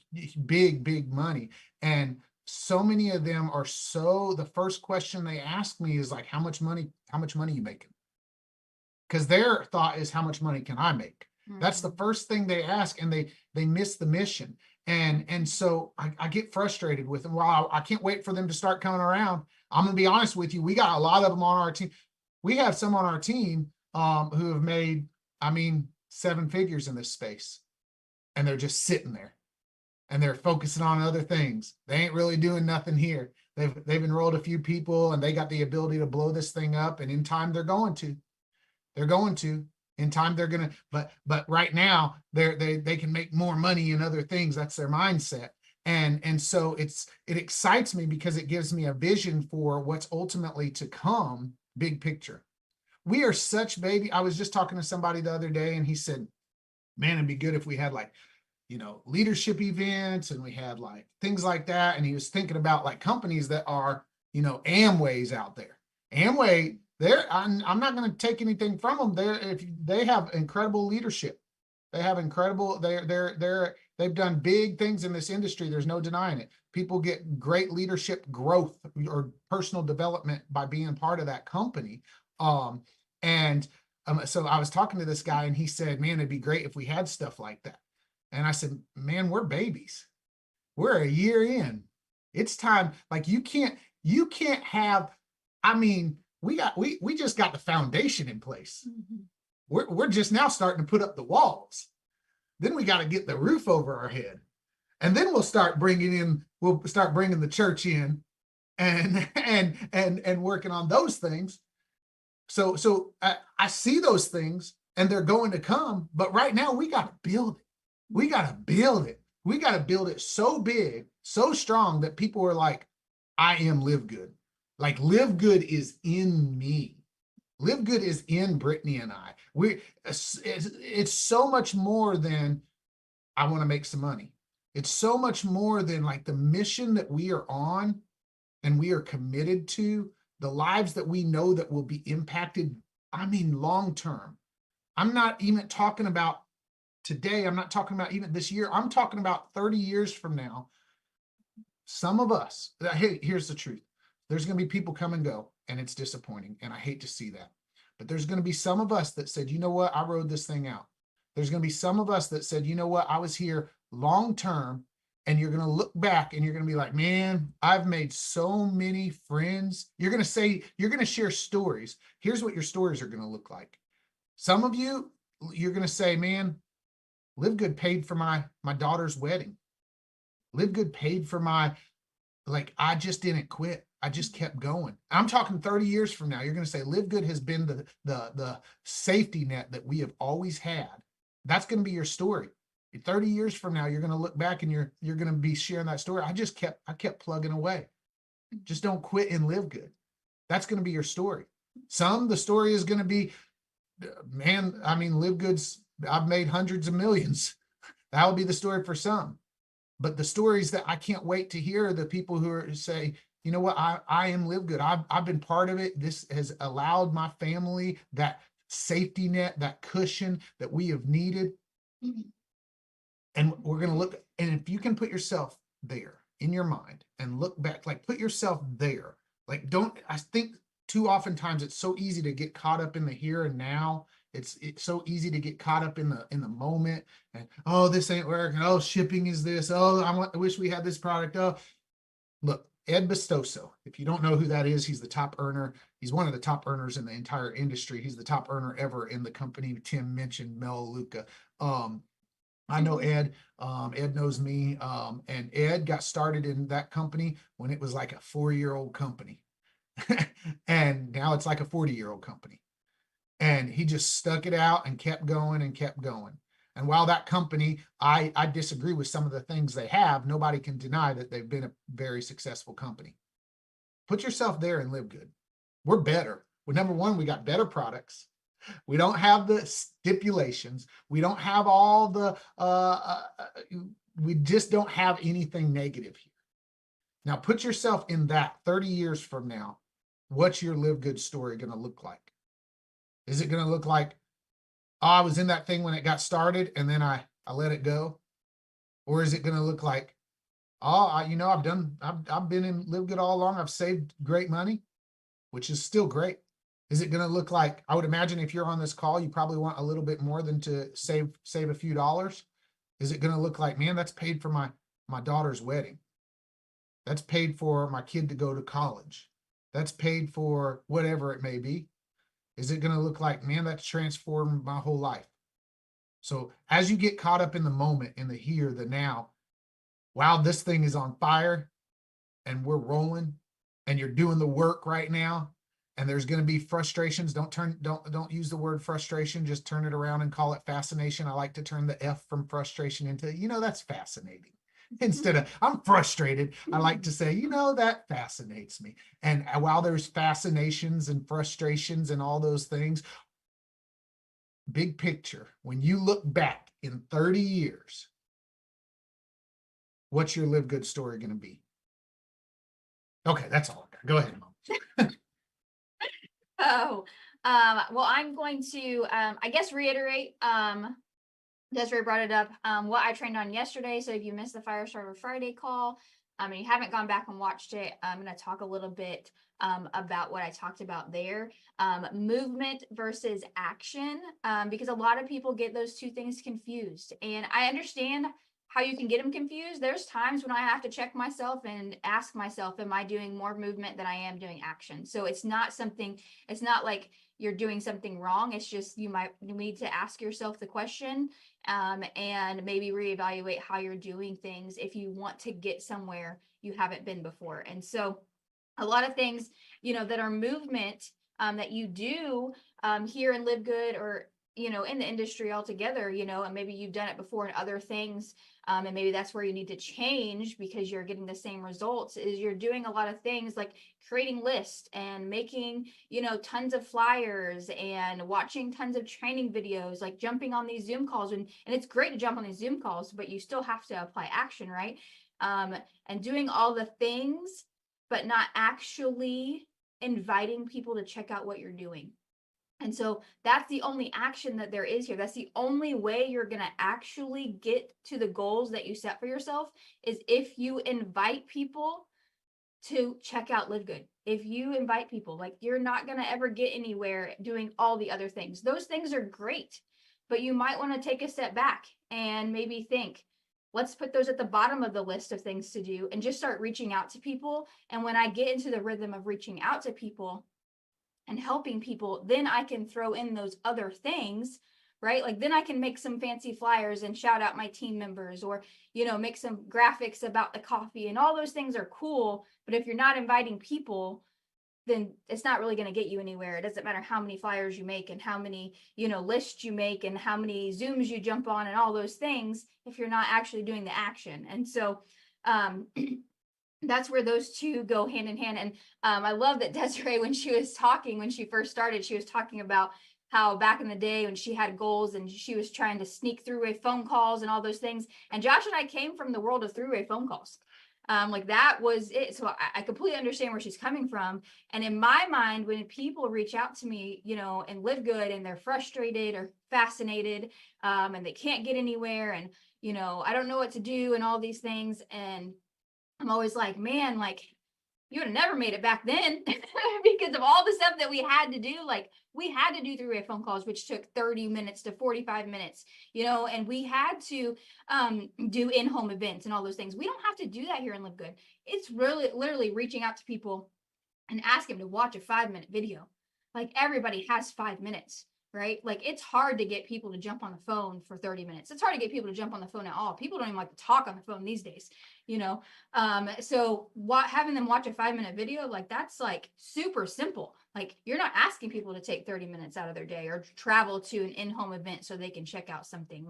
S3: big money. And so many of them are the first question they ask me is like, how much money you making? Because their thought is, how much money can I make? Mm-hmm. That's the first thing they ask, and they miss the mission. And so I get frustrated with them. Well, I can't wait for them to start coming around. I'm going to be honest with you. We got a lot of them on our team. We have some on our team who have made, 7 figures in this space. And they're just sitting there. And they're focusing on other things. They ain't really doing nothing here. They've enrolled a few people, and they got the ability to blow this thing up. And in time, they're going to. In time, they're gonna. But right now, they can make more money in other things. That's their mindset. And so it excites me because it gives me a vision for what's ultimately to come. Big picture. We are such baby. I was just talking to somebody the other day, and he said, "Man, it'd be good if we had leadership events, and we had like things like that." And he was thinking about like companies that are, Amway's out there. Amway, I'm not going to take anything from them. They have incredible leadership. They have incredible, they've done big things in this industry. There's no denying it. People get great leadership growth or personal development by being part of that company. So I was talking to this guy, and he said, "Man, it'd be great if we had stuff like that." And I said, "Man, we're babies. We're a year in. It's time. Like, you can't have, we just got the foundation in place. Mm-hmm. We're just now starting to put up the walls. Then we got to get the roof over our head. And then we'll start bringing the church in and working on those things." So I see those things, and they're going to come, but right now we got to build it. We got to build it. We got to build it so big, so strong that people are like, I am Live Good. Like, Live Good is in me. Live Good is in Brittany and I. It's so much more than I want to make some money. It's so much more than like the mission that we are on and we are committed to, the lives that we know that will be impacted, long term. I'm not even talking about today. I'm not talking about even this year. I'm talking about 30 years from now. Some of us, hey, here's the truth. There's going to be people come and go, and it's disappointing, and I hate to see that. But there's going to be some of us that said, you know what, I rode this thing out. There's going to be some of us that said, you know what, I was here long term. And you're going to look back and you're going to be like, man, I've made so many friends. You're going to say, you're going to share stories. Here's what your stories are going to look like. Some of you, you're going to say, man, Live Good paid for my daughter's wedding. Live Good paid for my, like, I just didn't quit. I just kept going. I'm talking 30 years from now. You're going to say Live Good has been the safety net that we have always had. That's going to be your story. 30 years from now, you're going to look back and you're going to be sharing that story. I kept plugging away. Just don't quit and live good. That's going to be your story. The story is going to be, man, I mean, Live Good's, I've made hundreds of millions. That will be the story for some. But the stories that I can't wait to hear are the people who say, you know what, I am Live Good. I've been part of it. This has allowed my family that safety net, that cushion that we have needed. And we're going to look, and if you can put yourself there in your mind and look back, like put yourself there, like I think too oftentimes it's so easy to get caught up in the here and now. It's so easy to get caught up in the moment and, oh, this ain't working. Oh, shipping is this. Oh, I wish we had this product. Oh, look, Ed Bestoso, if you don't know who that is, he's the top earner. He's one of the top earners in the entire industry. He's the top earner ever in the company. Tim mentioned Mel Luca. I know Ed, Ed knows me, and Ed got started in that company when it was like a 4-year-old company. And now it's like a 40-year-old company. And he just stuck it out and kept going and kept going. And while that company, I disagree with some of the things they have, nobody can deny that they've been a very successful company. Put yourself there and Live Good. We're better. Well, number one, we got better products. We don't have the stipulations. We don't have all the, we just don't have anything negative here. Now put yourself in that 30 years from now. What's your Live Good story going to look like? Is it going to look like, oh, I was in that thing when it got started and then I let it go? Or is it going to look like, oh, I've been in Live Good all along. I've saved great money, which is still great. Is it going to look like, I would imagine if you're on this call, you probably want a little bit more than to save a few dollars. Is it going to look like, man, that's paid for my daughter's wedding. That's paid for my kid to go to college. That's paid for whatever it may be. Is it going to look like, man, that's transformed my whole life? So as you get caught up in the moment, in the here, the now, wow, this thing is on fire and we're rolling and you're doing the work right now. And there's going to be frustrations. Don't use the word frustration. Just turn it around and call it fascination. I like to turn the F from frustration into, that's fascinating. Instead of I'm frustrated, I like to say, that fascinates me. And while there's fascinations and frustrations and all those things, big picture, when you look back in 30 years, what's your Live Good story going to be? Okay, that's all I got. Go ahead, Mom.
S4: Well, I'm going to, I guess, reiterate, Desiree brought it up, what I trained on yesterday. So if you missed the Firestarter Friday call, and you haven't gone back and watched it, I'm going to talk a little bit about what I talked about there. Movement versus action, because a lot of people get those two things confused. And I understand how you can get them confused. There's times when I have to check myself and ask myself, am I doing more movement than I am doing action? So it's not like you're doing something wrong. It's just you need to ask yourself the question and maybe reevaluate how you're doing things if you want to get somewhere you haven't been before. And so a lot of things, that are movement that you do here in Live Good or, in the industry altogether, and maybe you've done it before in other things. And maybe that's where you need to change because you're getting the same results, is you're doing a lot of things like creating lists and making, tons of flyers and watching tons of training videos, like jumping on these Zoom calls. And it's great to jump on these Zoom calls, but you still have to apply action, right? And doing all the things, but not actually inviting people to check out what you're doing. And so that's the only action that there is here. That's the only way you're going to actually get to the goals that you set for yourself, is if you invite people to check out Live Good. If you invite people, like, you're not going to ever get anywhere doing all the other things. Those things are great, but you might want to take a step back and maybe think, let's put those at the bottom of the list of things to do and just start reaching out to people. And when I get into the rhythm of reaching out to people and helping people, then I can throw in those other things, right? Like, then I can make some fancy flyers and shout out my team members, or, you know, make some graphics about the coffee, and all those things are cool. But if you're not inviting people, then it's not really going to get you anywhere. It doesn't matter how many flyers you make and how many, you know, lists you make and how many Zooms you jump on and all those things, if you're not actually doing the action. And so, that's where those two go hand in hand. And I love that Desiree, when she was talking, when she first started, she was talking about how back in the day when she had goals and she was trying to sneak throughway phone calls and all those things. And Josh and I came from the world of throughway phone calls. Like, that was it. So I completely understand where she's coming from. And in my mind, when people reach out to me, you know, and Live Good, and they're frustrated or fascinated, and they can't get anywhere, and, you know, I don't know what to do and all these things. And I'm always like, man, like, you would have never made it back then because of all the stuff that we had to do. Like, we had to do three-way phone calls, which took 30 minutes to 45 minutes, you know, and we had to do in-home events and all those things. We don't have to do that here in Live Good. It's really literally reaching out to people and asking them to watch a 5-minute video. Like, everybody has 5 minutes, right? Like, it's hard to get people to jump on the phone for 30 minutes. It's hard to get people to jump on the phone at all. People don't even like to talk on the phone these days, you know? So having them watch a 5-minute video, like, that's like super simple. Like, you're not asking people to take 30 minutes out of their day or travel to an in-home event so they can check out something.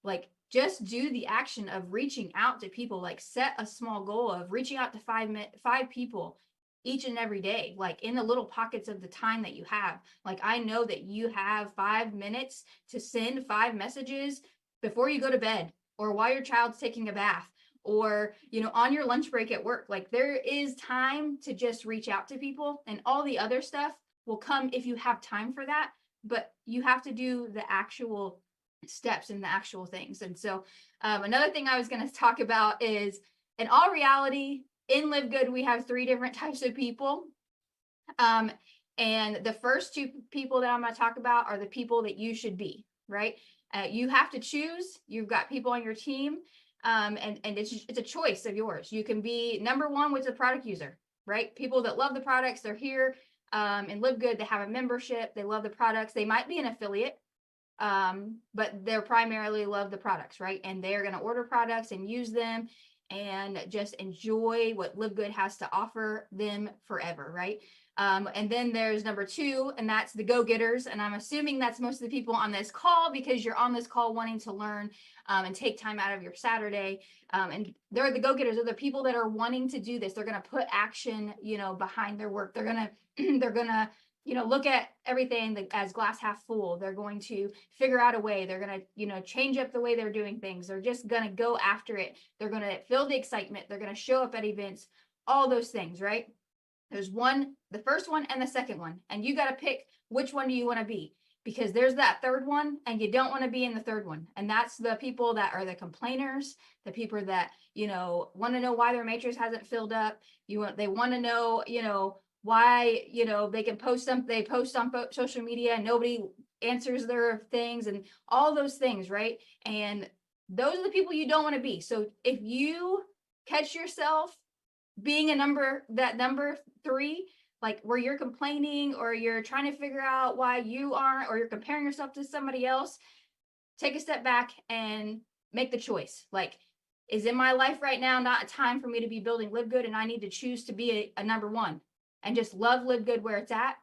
S4: Like just do the action of reaching out to people. Like, set a small goal of reaching out to 5 people each and every day, like in the little pockets of the time that you have. Like, I know that you have 5 minutes to send 5 messages before you go to bed, or while your child's taking a bath, or, you know, on your lunch break at work. Like, there is time to just reach out to people, and all the other stuff will come if you have time for that. But you have to do the actual steps and the actual things. And so another thing I was going to talk about is, in all reality, in Live Good, we have 3 different types of people. And the first 2 people that I'm going to talk about are the people that you should be, right? You have to choose. You've got people on your team, and it's a choice of yours. You can be number 1 with the product user, right? People that love the products, they're here and Live Good, they have a membership, they love the products. They might be an affiliate, but they're primarily love the products, right? And they're going to order products and use them and just enjoy what Live Good has to offer them forever, right? And then there's number 2, and that's the go-getters. And I'm assuming that's most of the people on this call, because you're on this call wanting to learn and take time out of your Saturday. And they're the go-getters. They're the people that are wanting to do this. They're going to put action, you know, behind their work. They're going to, you know, look at everything as glass half full. They're going to figure out a way. They're going to, you know, change up the way they're doing things. They're just going to go after it. They're going to feel the excitement. They're going to show up at events, all those things, right? There's the first one and the second one, and you got to pick which one do you want to be, because there's that third one and you don't want to be in the third one. And that's the people that are the complainers, the people that, you know, want to know why their matrix hasn't filled up. They want to know, you know, why, you know, they post on social media and nobody answers their things and all those things, right? And those are the people you don't want to be. So if you catch yourself being number 3, like where you're complaining or you're trying to figure out why you aren't, or you're comparing yourself to somebody else, take a step back and make the choice. Like, is in my life right now not a time for me to be building Live Good, and I need to choose to be a number 1 and just love Live Good where it's at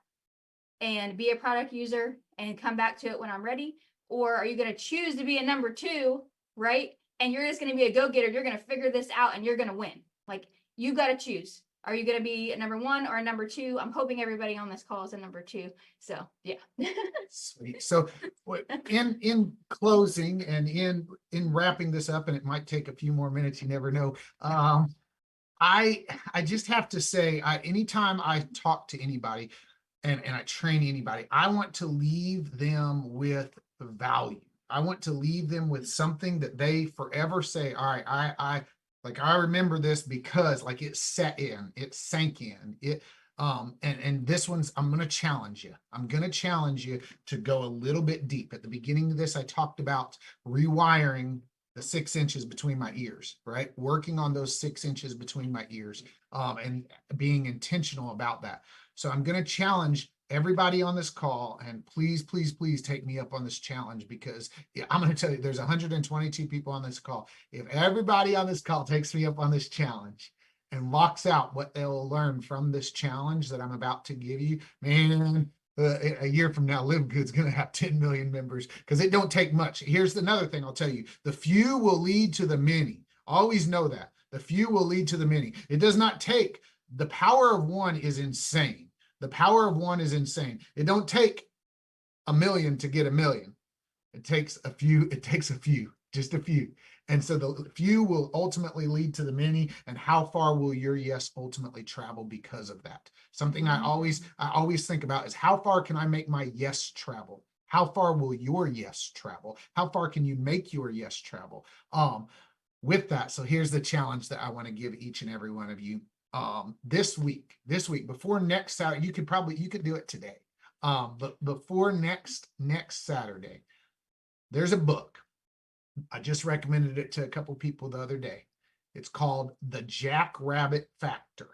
S4: and be a product user and come back to it when I'm ready? Or are you going to choose to be a number 2, right? And you're just going to be a go-getter. You're going to figure this out and you're going to win. Like, you got to choose. Are you going to be a number 1 or a number 2? I'm hoping everybody on this call is a number 2. So yeah.
S3: Sweet. So in closing and in wrapping this up, and it might take a few more minutes, you never know. I just have to say, anytime I talk to anybody and I train anybody, I want to leave them with value. I want to leave them with something that they forever say, all right, Like I remember this because like it set in, it sank in. And this one's, I'm going to challenge you. I'm going to challenge you to go a little bit deep. At the beginning of this, I talked about rewiring the 6 inches between my ears, right? Working on those 6 inches between my ears, and being intentional about that. So I'm going to challenge everybody on this call, and please, please, please take me up on this challenge, because I'm going to tell you, there's 122 people on this call. If everybody on this call takes me up on this challenge and walks out what they'll learn from this challenge that I'm about to give you, man, a year from now, LiveGood's going to have 10 million members, because it don't take much. Here's another thing I'll tell you. The few will lead to the many. Always know that. The few will lead to the many. It does not take, the power of one is insane. The power of one is insane. It don't take a million to get a million. It takes a few, just a few. And so the few will ultimately lead to the many. And how far will your yes ultimately travel because of that? Something I always think about is, how far can I make my yes travel? How far will your yes travel? How far can you make your yes travel? With that, so here's the challenge that I want to give each and every one of you. This week, before next Saturday, you could do it today. But before next Saturday, there's a book. I just recommended it to a couple people the other day. It's called The Jackrabbit Factor.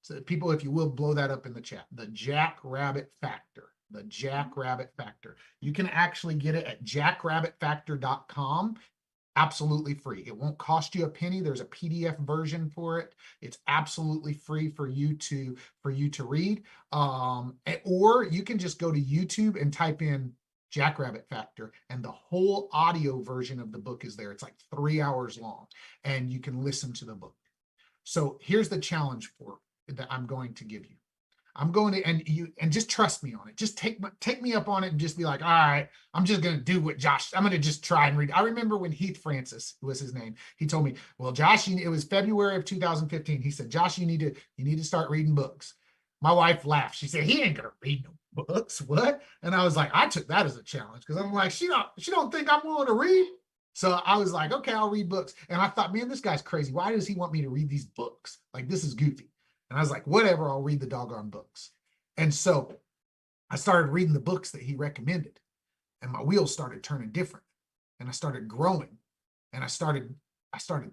S3: So people, if you will, blow that up in the chat. The Jackrabbit Factor. The Jackrabbit Factor. You can actually get it at jackrabbitfactor.com. Absolutely free. It won't cost you a penny. There's a PDF version for it. It's absolutely free for you to read. Or you can just go to YouTube and type in Jackrabbit Factor, and the whole audio version of the book is there. It's like 3 hours long, and you can listen to the book. So here's the challenge that I'm going to give you. I'm going to, and just trust me on it. Just take me up on it and just be like, all right, I'm just going to do what Josh, I'm going to just try and read. I remember when Heath Francis was his name. He told me, well, Josh, it was February of 2015. He said, Josh, you need to start reading books. My wife laughed. She said, he ain't going to read no books. What? And I was like, I took that as a challenge, because I'm like, she don't think I'm willing to read. So I was like, okay, I'll read books. And I thought, man, this guy's crazy. Why does he want me to read these books? Like, this is goofy. And I was like, whatever, I'll read the doggone books. And so I started reading the books that he recommended, and my wheels started turning different, and I started growing, and I started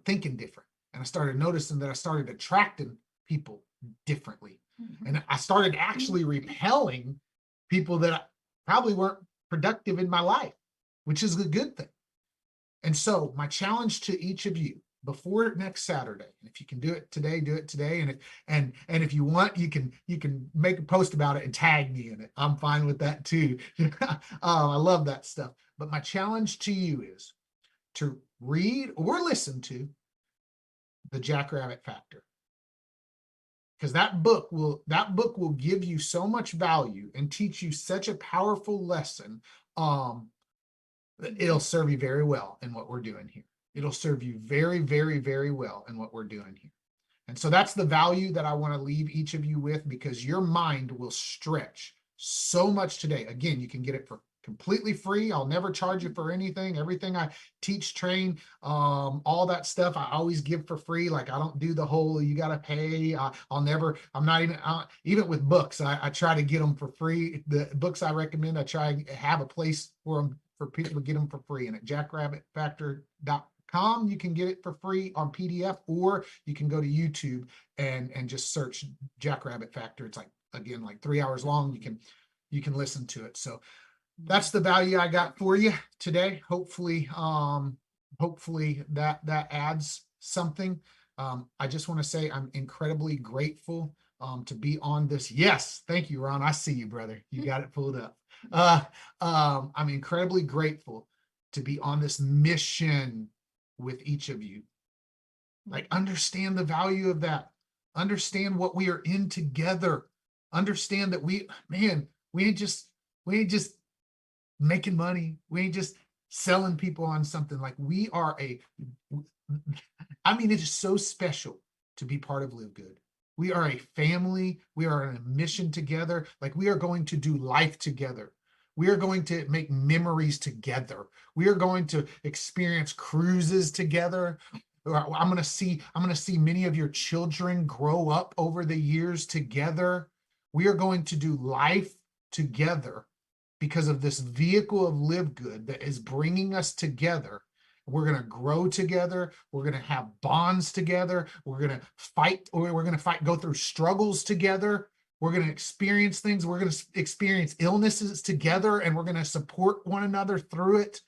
S3: thinking different, and I started noticing that I started attracting people differently. And I started actually repelling people that probably weren't productive in my life, which is a good thing. And so my challenge to each of you, before next Saturday, if you can do it today, do it today. And if you want, you can make a post about it and tag me in it. I'm fine with that too. I love that stuff. But my challenge to you is to read or listen to The Jackrabbit Factor, because that book will give you so much value and teach you such a powerful lesson. It'll serve you very well in what we're doing here. It'll serve you very, very, very well in what we're doing here. And so that's the value that I want to leave each of you with, because your mind will stretch so much today. Again, you can get it for completely free. I'll never charge you for anything. Everything I teach, train, all that stuff, I always give for free. Like, I don't do the whole, you got to pay. Even with books, I try to get them for free. The books I recommend, I try to have a place for them, for people to get them for free. And at jackrabbitfactor.com, you can get it for free on PDF, or you can go to YouTube and just search Jackrabbit Factor. It's like, again, like 3 hours long. You can listen to it. So that's the value I got for you today. Hopefully that adds something. I just want to say I'm incredibly grateful to be on this. Yes, thank you, Ron. I see you, brother. You got it pulled up. I'm incredibly grateful to be on this mission with each of you. Like, understand the value of that. Understand what we are in together. Understand that we ain't just making money. We ain't just selling people on something. Like, we are it is so special to be part of Live Good. We are a family. We are on a mission together. Like, we are going to do life together. We are going to make memories together. We are going to experience cruises together. I'm going to see many of your children grow up over the years together. We are going to do life together because of this vehicle of Live Good that is bringing us together. We're going to grow together. We're going to have bonds together. We're going to fight, or we're going to fight, go through struggles together. We're going to experience things. We're going to experience illnesses together, and we're going to support one another through it.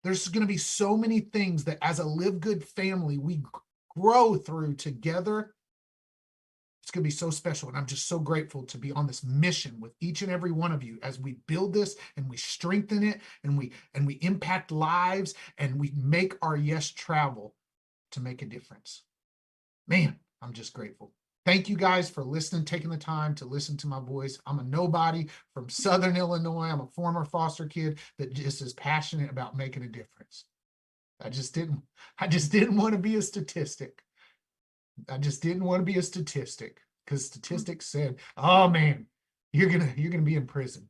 S3: There's going to be so many things that as a Live Good family, we grow through together. It's going to be so special. And I'm just so grateful to be on this mission with each and every one of you as we build this and we strengthen it and we impact lives and we make our yes travel to make a difference. Man, I'm just grateful. Thank you guys for listening, taking the time to listen to my voice. I'm a nobody from Southern Illinois. I'm a former foster kid that just is passionate about making a difference. I just didn't want to be a statistic. I just didn't want to be a statistic, because statistics said, oh man, you're gonna be in prison.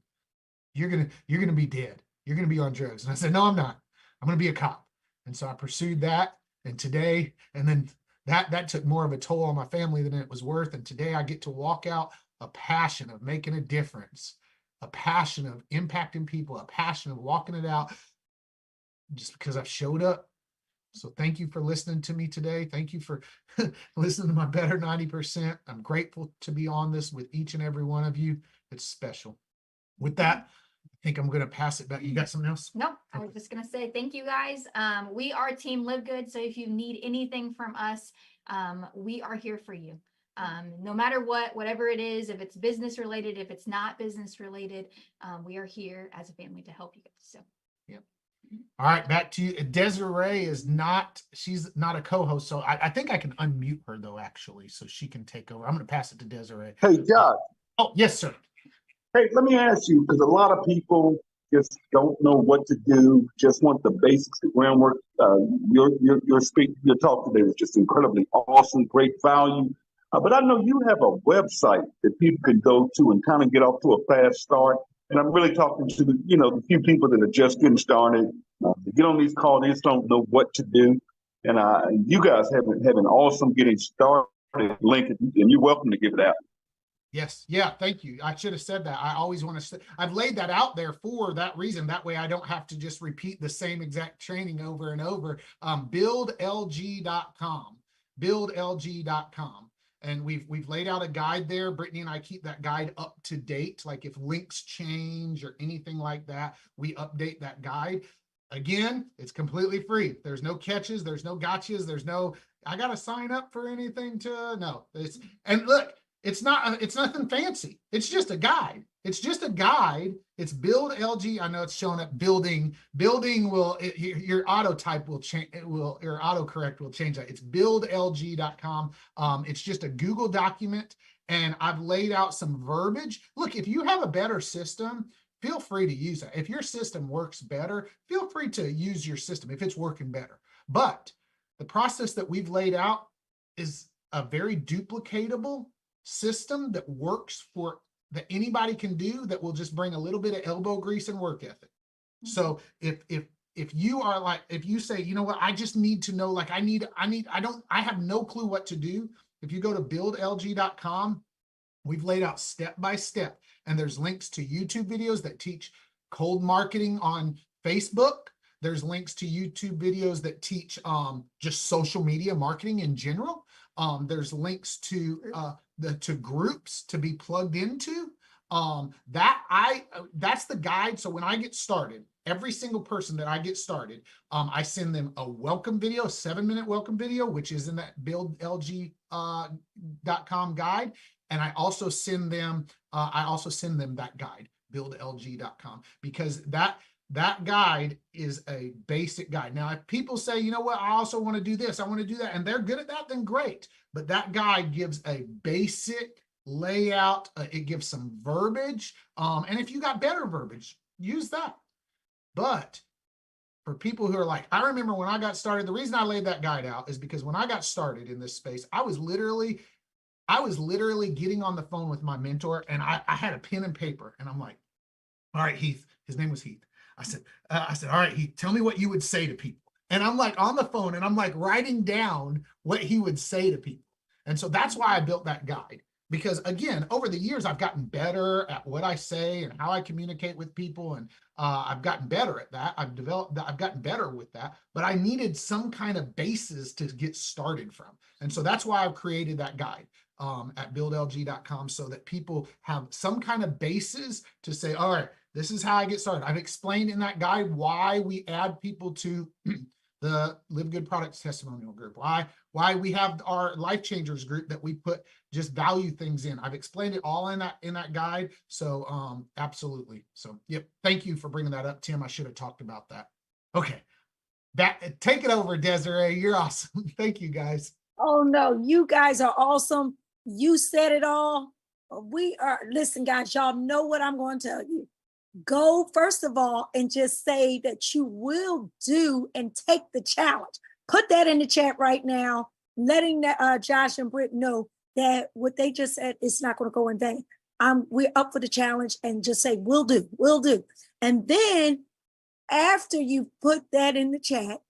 S3: You're gonna be dead. You're gonna be on drugs. And I said, no, I'm not. I'm gonna be a cop. And so I pursued that. And today, and then that took more of a toll on my family than it was worth. And today I get to walk out a passion of making a difference, a passion of impacting people, a passion of walking it out just because I've showed up. So thank you for listening to me today. Thank you for listening to my Better 90%. I'm grateful to be on this with each and every one of you. It's special. With that, I think I'm going to pass it back. You got something else?
S4: No, I was just going to say thank you guys. We are Team Live Good. So if you need anything from us, we are here for you. No matter whatever it is, if it's business related, if it's not business related, we are here as a family to help you guys. So.
S3: All right, back to you. Desiree she's not a co-host, so I think I can unmute her though, actually, so she can take over. I'm going to pass it to Desiree.
S2: Hey, Josh.
S3: Oh, yes, sir.
S2: Hey, let me ask you, because a lot of people just don't know what to do, just want the basics, the groundwork. Your talk today was just incredibly awesome, great value. But I know you have a website that people can go to and kind of get off to a fast start. And I'm really talking to the few people that are just getting started. They get on these calls, they just don't know what to do. And you guys have an awesome getting started link, and you're welcome to give it out.
S3: Yes. Yeah. Thank you. I should have said that. I always want to I've laid that out there for that reason. That way I don't have to just repeat the same exact training over and over. BuildLG.com, BuildLG.com. And we've laid out a guide there. Brittany and I keep that guide up to date. Like if links change or anything like that, we update that guide. Again, it's completely free. There's no catches. There's no gotchas. There's no, I got to sign up for anything no. And look, it's nothing fancy. It's just a guide. It's just a guide. It's Build LG. I know it's showing up building will, your auto type will change. Your autocorrect will change that. It's buildlg.com. It's just a Google document, and I've laid out some verbiage. Look, if you have a better system, feel free to use it. If your system works better, feel free to use your system if it's working better. But the process that we've laid out is a very duplicatable system that works that anybody can do, that will just bring a little bit of elbow grease and work ethic. Mm-hmm. So if you are like, if you say, you know what, I just need to know, like I have no clue what to do. If you go to buildlg.com, we've laid out step by step, and there's links to YouTube videos that teach cold marketing on Facebook. There's links to YouTube videos that teach just social media marketing in general. There's links to groups to be plugged into. That's the guide. So when I get started, every single person that I get started, I send them a welcome video, a 7-minute welcome video, which is in that buildlg.com guide. And I also send them that guide, buildlg.com, because that guide is a basic guide. Now, if people say, you know what, I also want to do this, I want to do that, and they're good at that, then great. But that guide gives a basic layout. It gives some verbiage. And if you got better verbiage, use that. But for people who are like, I remember when I got started, the reason I laid that guide out is because when I got started in this space, I was literally getting on the phone with my mentor, and I had a pen and paper, and I'm like, all right, Heath, his name was Heath. I said, all right, Heath, tell me what you would say to people. And I'm like on the phone and I'm like writing down what he would say to people. And so that's why I built that guide. Because again, over the years, I've gotten better at what I say and how I communicate with people. And I've gotten better at that. I've gotten better with that, but I needed some kind of basis to get started from. And so that's why I've created that guide at buildlg.com, so that people have some kind of basis to say, all right, this is how I get started. I've explained in that guide why we add people to the Live Good Products Testimonial Group, why we have our Life Changers group that we put just value things in. I've explained it all in that guide. So absolutely. So yep, thank you for bringing that up, Tim. I should have talked about that. Okay, take it over, Desiree. You're awesome. Thank you, guys.
S1: Oh no, you guys are awesome. You said it all. We are, listen, guys, y'all know what I'm going to tell you. Go, first of all, and just say that you will do and take the challenge. Put that in the chat right now, letting Josh and Britt know that what they just said is not going to go in vain. We're up for the challenge, and just say, we'll do. And then after you put that in the chat,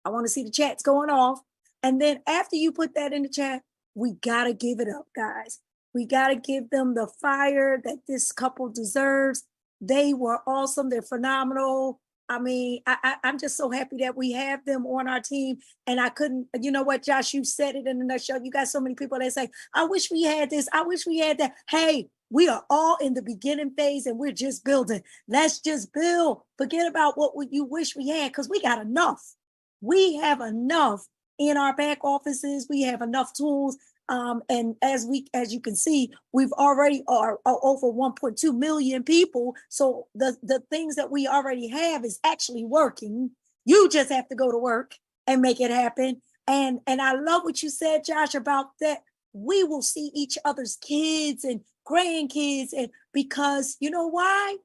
S1: I want to see the chats going off. And then after you put that in the chat, we got to give it up, guys. We got to give them the fire that this couple deserves. They were awesome. They're phenomenal. I mean, I'm just so happy that we have them on our team. And I couldn't, you know what, Josh, you said it in the nutshell. You got so many people that say, I wish we had this. I wish we had that. Hey, we are all in the beginning phase and we're just building. Let's just build. Forget about what you wish we had, because we got enough. We have enough in our back offices. We have enough tools. And as you can see, we've already are over 1.2 million people. So the things that we already have is actually working. You just have to go to work and make it happen. And I love what you said, Josh, about that. We will see each other's kids and grandkids, and because you know why?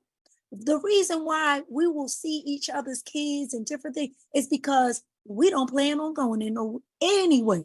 S1: The reason why we will see each other's kids and different things is because we don't plan on going in anyway.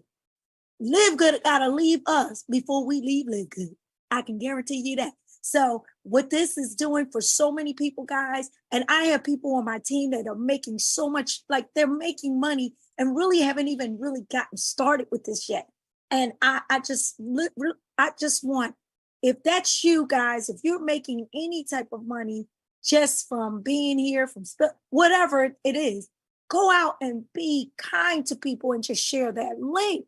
S1: Live Good gotta leave us before we leave Live Good. I can guarantee you that. So what this is doing for so many people, guys, and I have people on my team that are making so much, like they're making money and really haven't even really gotten started with this yet. And I just want, if that's you guys, if you're making any type of money just from being here, from whatever it is, go out and be kind to people and just share that link.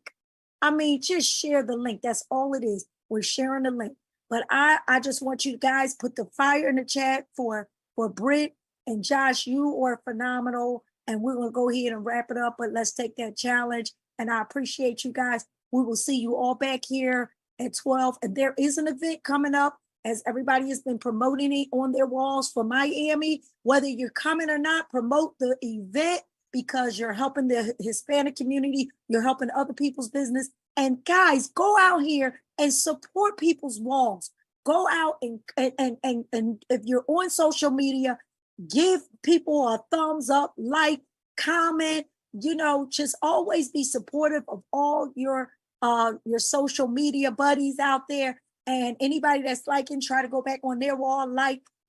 S1: I mean, just share the link. That's all it is. We're sharing the link. But I just want you guys put the fire in the chat for Britt and Josh. You are phenomenal. And we're going to go ahead and wrap it up. But let's take that challenge. And I appreciate you guys. We will see you all back here at 12. And there is an event coming up, as everybody has been promoting it on their walls for Miami. Whether you're coming or not, promote the event, because you're helping the Hispanic community, you're helping other people's business. And guys, go out here and support people's walls. Go out and if you're on social media, give people a thumbs up, like, comment, just always be supportive of all your social media buddies out there. And anybody that's liking, try to go back on their wall,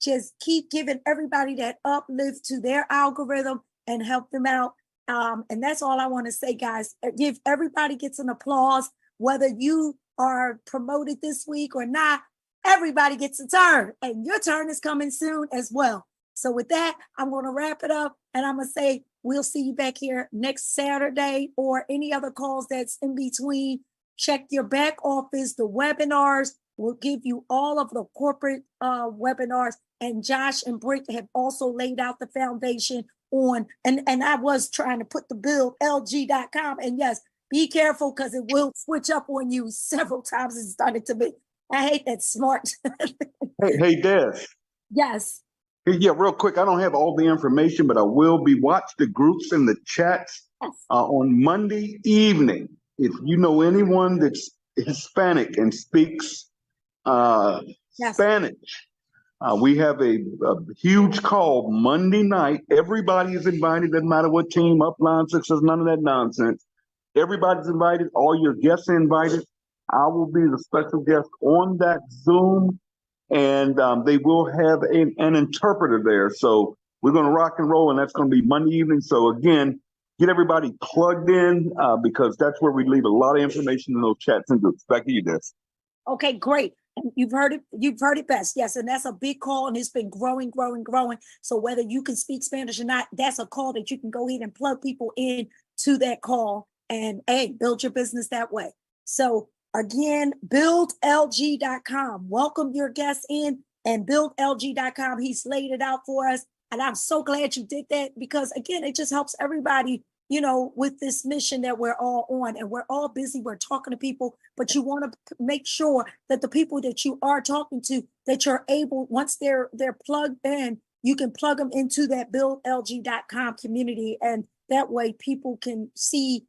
S1: just keep giving everybody that uplift to their algorithm and help them out. And that's all I want to say, guys. If everybody gets an applause, whether you are promoted this week or not, everybody gets a turn, and your turn is coming soon as well. So with that, I'm going to wrap it up, and I'm going to say we'll see you back here next Saturday, or any other calls that's in between. Check your back office. The webinars will give you all of the corporate webinars, and Josh and Britt have also laid out the foundation on, and I was trying to put the buildlg.com, and yes, be careful, because it will switch up on you several times. It started to be, I hate that smart.
S2: Hey, Des.
S1: Yes.
S2: Yeah, real quick. I don't have all the information, but I will be watch the groups and the chats on Monday evening. If you know anyone that's Hispanic and speaks Spanish, we have a huge call Monday night. Everybody is invited. Doesn't matter what team, upline, success, none of that nonsense. Everybody's invited. All your guests are invited. I will be the special guest on that Zoom, and they will have an interpreter there. So we're going to rock and roll, and that's going to be Monday evening. So again, get everybody plugged in because that's where we leave a lot of information in those chats and groups. Back to you, Des.
S1: Okay, great. And you've heard it best. Yes, and that's a big call, and it's been growing. So whether you can speak Spanish or not, that's a call that you can go ahead and plug people in to that call and hey, build your business that way. So again, buildlg.com. Welcome your guests in and buildlg.com. He's laid it out for us. And I'm so glad you did that because again, it just helps everybody, you know, with this mission that we're all on, and we're all busy. We're talking to people, but you want to make sure that the people that you are talking to, that you're able, once they're plugged in, you can plug them into that buildlg.com community. And that way people can see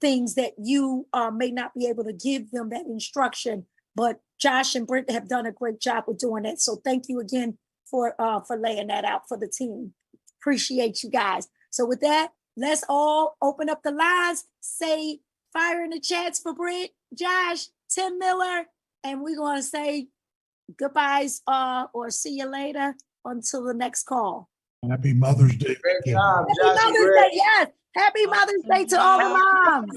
S1: things that you may not be able to give them that instruction. But Josh and Brent have done a great job with doing that. So thank you again for laying that out for the team. Appreciate you guys. So with that, let's all open up the lines, say fire in the chats for Brent, Josh, Tim Miller, and we're going to say goodbyes or see you later until the next call.
S5: Happy Mother's Day.
S6: Great job,
S1: Happy
S6: Josh.
S1: Mother's Day, yes. Happy Mother's Day to all the moms.